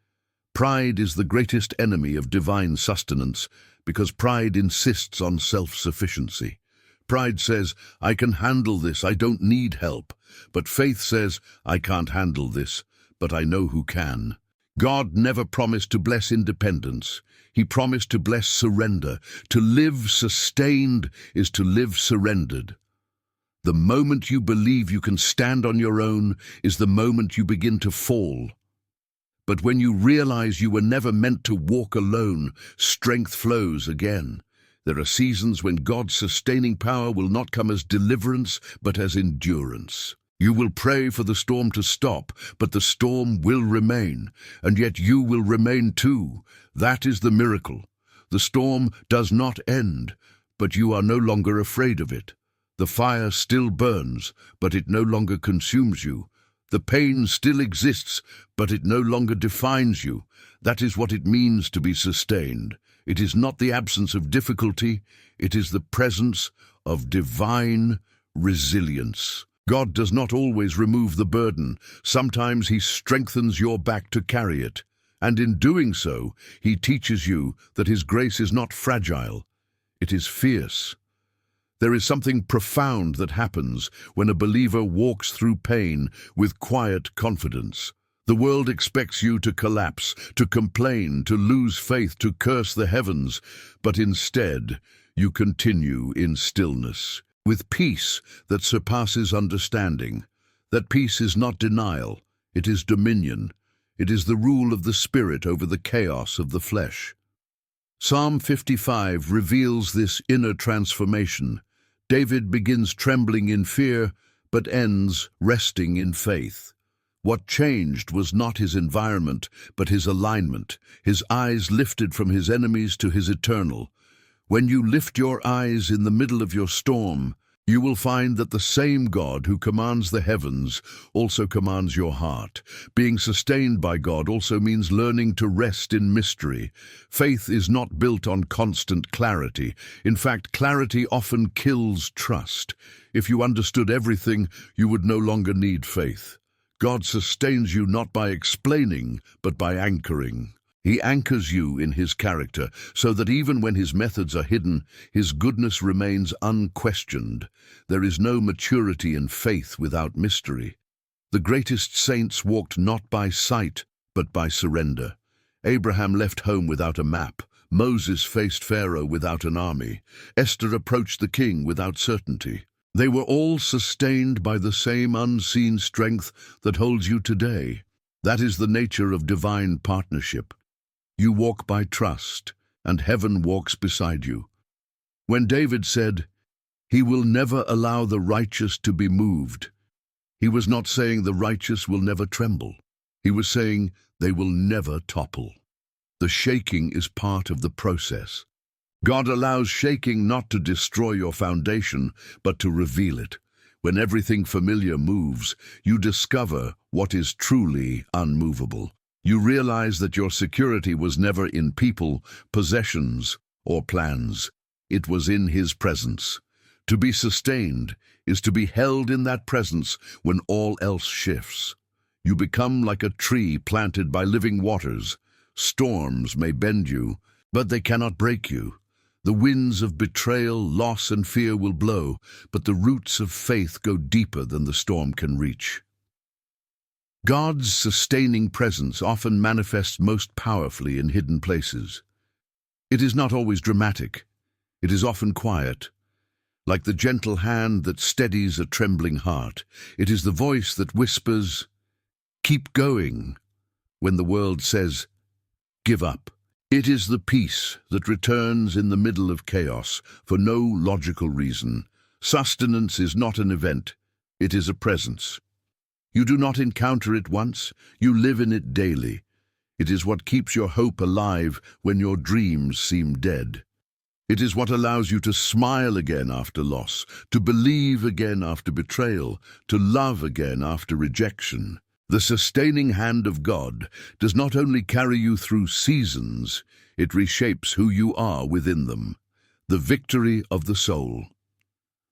Pride is the greatest enemy of divine sustenance because pride insists on self-sufficiency. Pride says, I can handle this, I don't need help. But faith says, I can't handle this, but I know who can. God never promised to bless independence. He promised to bless surrender. To live sustained is to live surrendered. The moment you believe you can stand on your own is the moment you begin to fall. But when you realize you were never meant to walk alone, strength flows again. There are seasons when God's sustaining power will not come as deliverance, but as endurance. You will pray for the storm to stop, but the storm will remain, and yet you will remain too. That is the miracle. The storm does not end, but you are no longer afraid of it. The fire still burns, but it no longer consumes you. The pain still exists, but it no longer defines you. That is what it means to be sustained. It is not the absence of difficulty, it is the presence of divine resilience. God does not always remove the burden. Sometimes He strengthens your back to carry it. And in doing so, He teaches you that His grace is not fragile, it is fierce. There is something profound that happens when a believer walks through pain with quiet confidence. The world expects you to collapse, to complain, to lose faith, to curse the heavens, but instead you continue in stillness, with peace that surpasses understanding. That peace is not denial, it is dominion. It is the rule of the Spirit over the chaos of the flesh. Psalm 55 reveals this inner transformation. David begins trembling in fear, but ends resting in faith. What changed was not his environment, but his alignment. His eyes lifted from his enemies to his eternal. When you lift your eyes in the middle of your storm, you will find that the same God who commands the heavens also commands your heart. Being sustained by God also means learning to rest in mystery. Faith is not built on constant clarity. In fact, clarity often kills trust. If you understood everything, you would no longer need faith. God sustains you not by explaining, but by anchoring. He anchors you in His character, so that even when His methods are hidden, His goodness remains unquestioned. There is no maturity in faith without mystery. The greatest saints walked not by sight, but by surrender. Abraham left home without a map. Moses faced Pharaoh without an army. Esther approached the king without certainty. They were all sustained by the same unseen strength that holds you today. That is the nature of divine partnership. You walk by trust, and heaven walks beside you. When David said, "He will never allow the righteous to be moved," he was not saying the righteous will never tremble. He was saying they will never topple. The shaking is part of the process. God allows shaking not to destroy your foundation, but to reveal it. When everything familiar moves, you discover what is truly unmovable. You realize that your security was never in people, possessions, or plans. It was in His presence. To be sustained is to be held in that presence when all else shifts. You become like a tree planted by living waters. Storms may bend you, but they cannot break you. The winds of betrayal, loss, and fear will blow, but the roots of faith go deeper than the storm can reach. God's sustaining presence often manifests most powerfully in hidden places. It is not always dramatic. It is often quiet. Like the gentle hand that steadies a trembling heart, it is the voice that whispers, "Keep going," when the world says, "Give up." It is the peace that returns in the middle of chaos for no logical reason. Sustenance is not an event, it is a presence. You do not encounter it once, you live in it daily. It is what keeps your hope alive when your dreams seem dead. It is what allows you to smile again after loss, to believe again after betrayal, to love again after rejection. The sustaining hand of God does not only carry you through seasons, it reshapes who you are within them. The victory of the soul.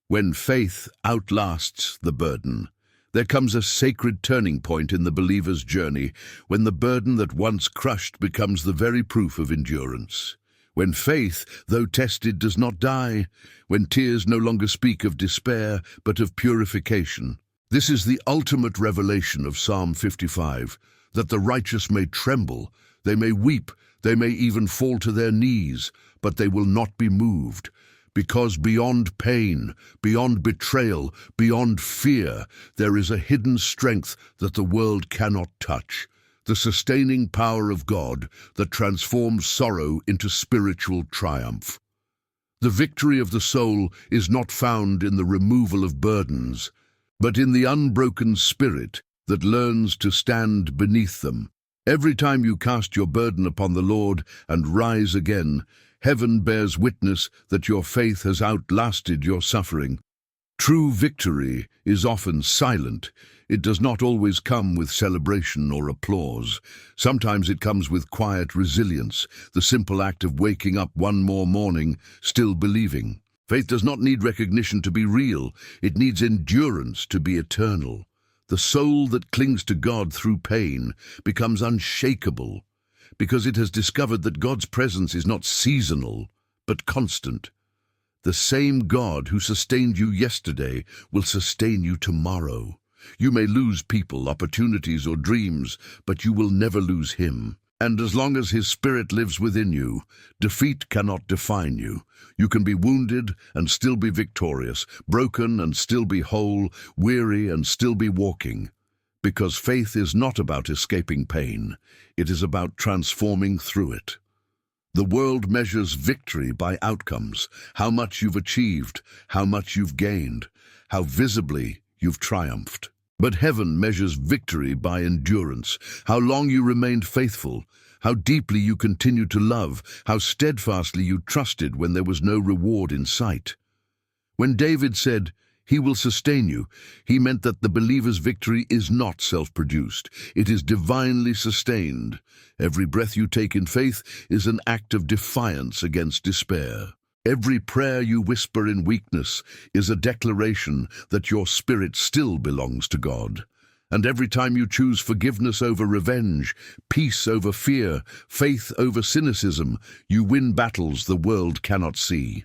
When faith outlasts the burden, there comes a sacred turning point in the believer's journey, when the burden that once crushed becomes the very proof of endurance. When faith, though tested, does not die, when tears no longer speak of despair, but of purification. This is the ultimate revelation of Psalm 55, that the righteous may tremble, they may weep, they may even fall to their knees, but they will not be moved. Because beyond pain, beyond betrayal, beyond fear, there is a hidden strength that the world cannot touch. The sustaining power of God that transforms sorrow into spiritual triumph. The victory of the soul is not found in the removal of burdens, but in the unbroken spirit that learns to stand beneath them. Every time you cast your burden upon the Lord and rise again, heaven bears witness that your faith has outlasted your suffering. True victory is often silent. It does not always come with celebration or applause. Sometimes it comes with quiet resilience, the simple act of waking up one more morning, still believing. Faith does not need recognition to be real. It needs endurance to be eternal. The soul that clings to God through pain becomes unshakable because it has discovered that God's presence is not seasonal, but constant. The same God who sustained you yesterday will sustain you tomorrow. You may lose people, opportunities, or dreams, but you will never lose Him. And as long as His Spirit lives within you, defeat cannot define you. You can be wounded and still be victorious, broken and still be whole, weary and still be walking. Because faith is not about escaping pain, it is about transforming through it. The world measures victory by outcomes, how much you've achieved, how much you've gained, how visibly you've triumphed. But heaven measures victory by endurance, how long you remained faithful, how deeply you continued to love, how steadfastly you trusted when there was no reward in sight. When David said, "He will sustain you," he meant that the believer's victory is not self-produced. It is divinely sustained. Every breath you take in faith is an act of defiance against despair. Every prayer you whisper in weakness is a declaration that your spirit still belongs to God. And every time you choose forgiveness over revenge, peace over fear, faith over cynicism, you win battles the world cannot see.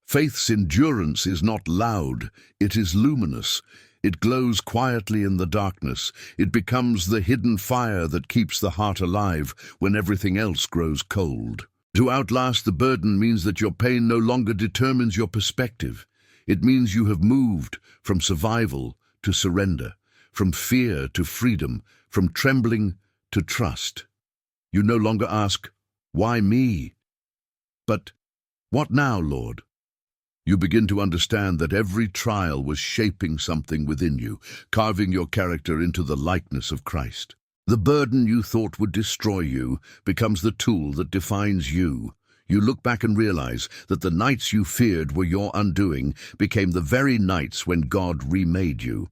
Faith's endurance is not loud, it is luminous. It glows quietly in the darkness. It becomes the hidden fire that keeps the heart alive when everything else grows cold. To outlast the burden means that your pain no longer determines your perspective. It means you have moved from survival to surrender, from fear to freedom, from trembling to trust. You no longer ask, "Why me?" but, "What now, Lord?" You begin to understand that every trial was shaping something within you, carving your character into the likeness of Christ. The burden you thought would destroy you becomes the tool that defines you. You look back and realize that the nights you feared were your undoing became the very nights when God remade you.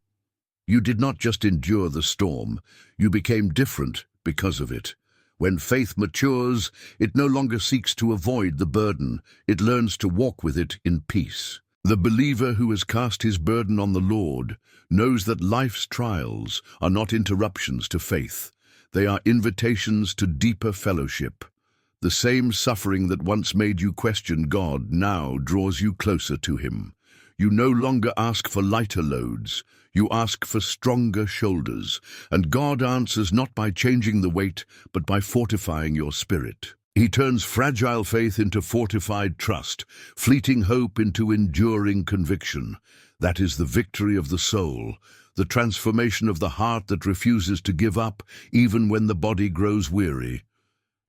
You did not just endure the storm, you became different because of it. When faith matures, it no longer seeks to avoid the burden, it learns to walk with it in peace. The believer who has cast his burden on the Lord knows that life's trials are not interruptions to faith. They are invitations to deeper fellowship. The same suffering that once made you question God now draws you closer to Him. You no longer ask for lighter loads. You ask for stronger shoulders. And God answers not by changing the weight, but by fortifying your spirit. He turns fragile faith into fortified trust, fleeting hope into enduring conviction. That is the victory of the soul, the transformation of the heart that refuses to give up even when the body grows weary.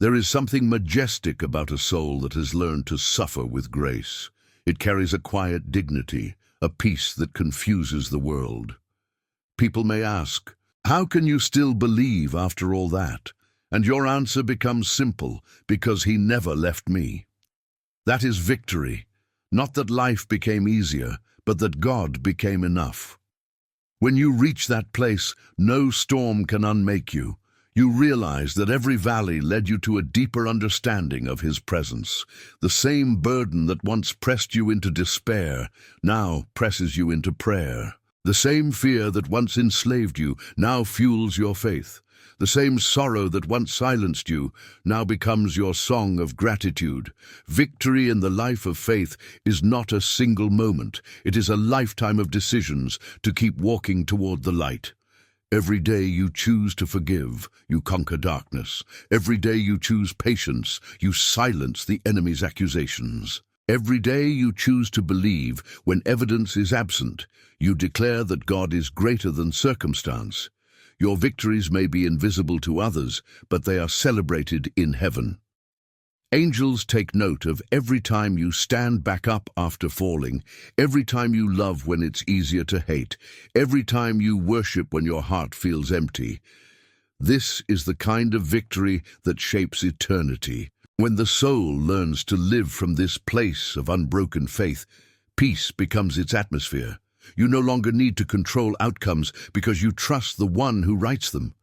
There is something majestic about a soul that has learned to suffer with grace. It carries a quiet dignity, a peace that confuses the world. People may ask, how can you still believe after all that? And your answer becomes simple, because He never left me. That is victory, not that life became easier, but that God became enough. When you reach that place, no storm can unmake you. You realize that every valley led you to a deeper understanding of His presence. The same burden that once pressed you into despair now presses you into prayer. The same fear that once enslaved you now fuels your faith. The same sorrow that once silenced you now becomes your song of gratitude. Victory in the life of faith is not a single moment. It is a lifetime of decisions to keep walking toward the light. Every day you choose to forgive, you conquer darkness. Every day you choose patience, you silence the enemy's accusations. Every day you choose to believe when evidence is absent. You declare that God is greater than circumstance. Your victories may be invisible to others, but they are celebrated in heaven. Angels take note of every time you stand back up after falling, every time you love when it's easier to hate, every time you worship when your heart feels empty. This is the kind of victory that shapes eternity. When the soul learns to live from this place of unbroken faith, peace becomes its atmosphere. You no longer need to control outcomes because you trust the one who writes them.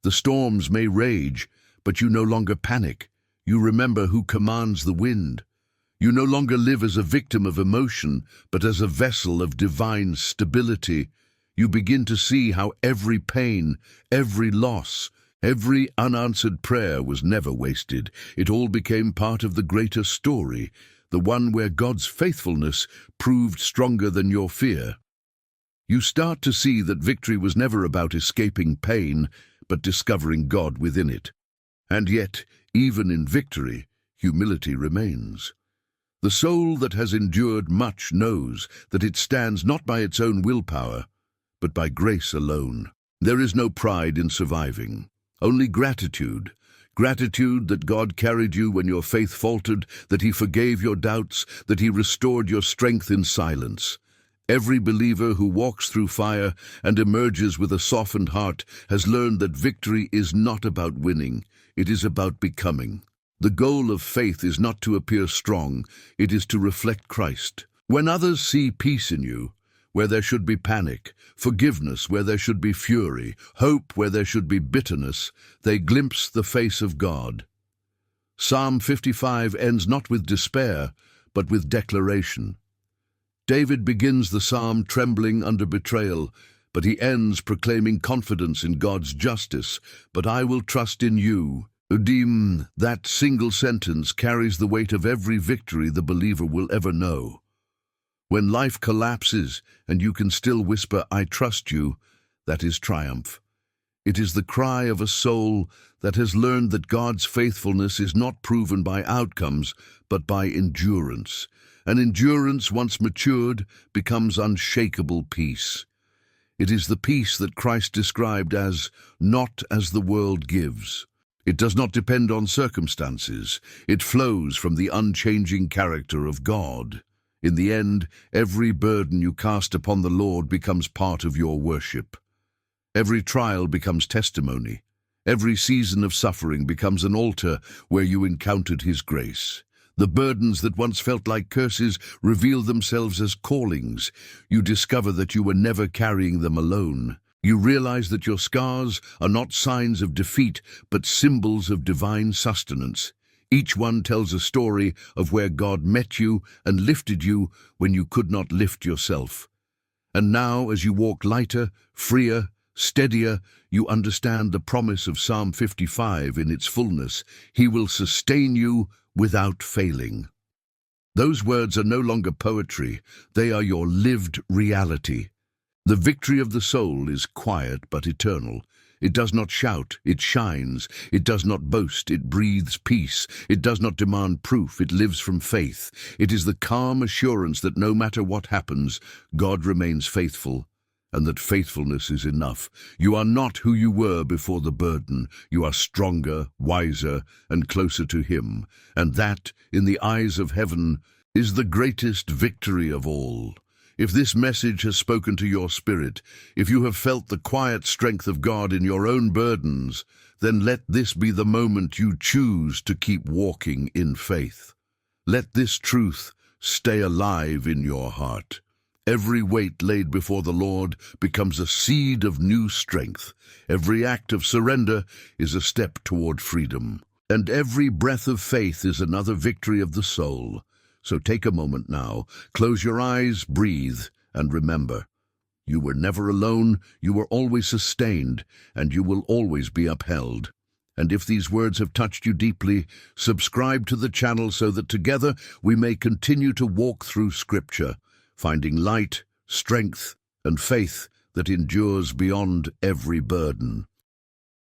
The storms may rage, but you no longer panic. You remember who commands the wind. You no longer live as a victim of emotion, but as a vessel of divine stability. You begin to see how every pain, every loss, every unanswered prayer was never wasted. It all became part of the greater story, the one where God's faithfulness proved stronger than your fear. You start to see that victory was never about escaping pain, but discovering God within it. And yet, even in victory, humility remains. The soul that has endured much knows that it stands not by its own willpower, but by grace alone. There is no pride in surviving, only gratitude. Gratitude that God carried you when your faith faltered, that He forgave your doubts, that He restored your strength in silence. Every believer who walks through fire and emerges with a softened heart has learned that victory is not about winning, it is about becoming. The goal of faith is not to appear strong, it is to reflect Christ. When others see peace in you, where there should be panic, forgiveness where there should be fury, hope where there should be bitterness, they glimpse the face of God. Psalm 55 ends not with despair, but with declaration. David begins the psalm trembling under betrayal, but he ends proclaiming confidence in God's justice. But I will trust in you. Udim, that single sentence carries the weight of every victory the believer will ever know. When life collapses and you can still whisper, I trust you, that is triumph. It is the cry of a soul that has learned that God's faithfulness is not proven by outcomes, but by endurance. And endurance, once matured, becomes unshakable peace. It is the peace that Christ described as not as the world gives. It does not depend on circumstances. It flows from the unchanging character of God. In the end, every burden you cast upon the Lord becomes part of your worship. Every trial becomes testimony. Every season of suffering becomes an altar where you encountered His grace. The burdens that once felt like curses reveal themselves as callings. You discover that you were never carrying them alone. You realize that your scars are not signs of defeat, but symbols of divine sustenance. Each one tells a story of where God met you and lifted you when you could not lift yourself. And now, as you walk lighter, freer, steadier you understand the promise of Psalm 55 in its fullness. He will sustain you without failing. Those words are no longer poetry, they are your lived reality. The victory of the soul is quiet but eternal. It does not shout, it shines. It does not boast, it breathes peace. It does not demand proof, it lives from faith. It is the calm assurance that no matter what happens, God remains faithful, and that faithfulness is enough. You are not who you were before the burden. You are stronger, wiser, and closer to Him. And that, in the eyes of heaven, is the greatest victory of all. If this message has spoken to your spirit, if you have felt the quiet strength of God in your own burdens, then let this be the moment you choose to keep walking in faith. Let this truth stay alive in your heart. Every weight laid before the Lord becomes a seed of new strength. Every act of surrender is a step toward freedom. And every breath of faith is another victory of the soul. So take a moment now, close your eyes, breathe, and remember, you were never alone, you were always sustained, and you will always be upheld. And if these words have touched you deeply, subscribe to the channel so that together we may continue to walk through Scripture, finding light, strength, and faith that endures beyond every burden.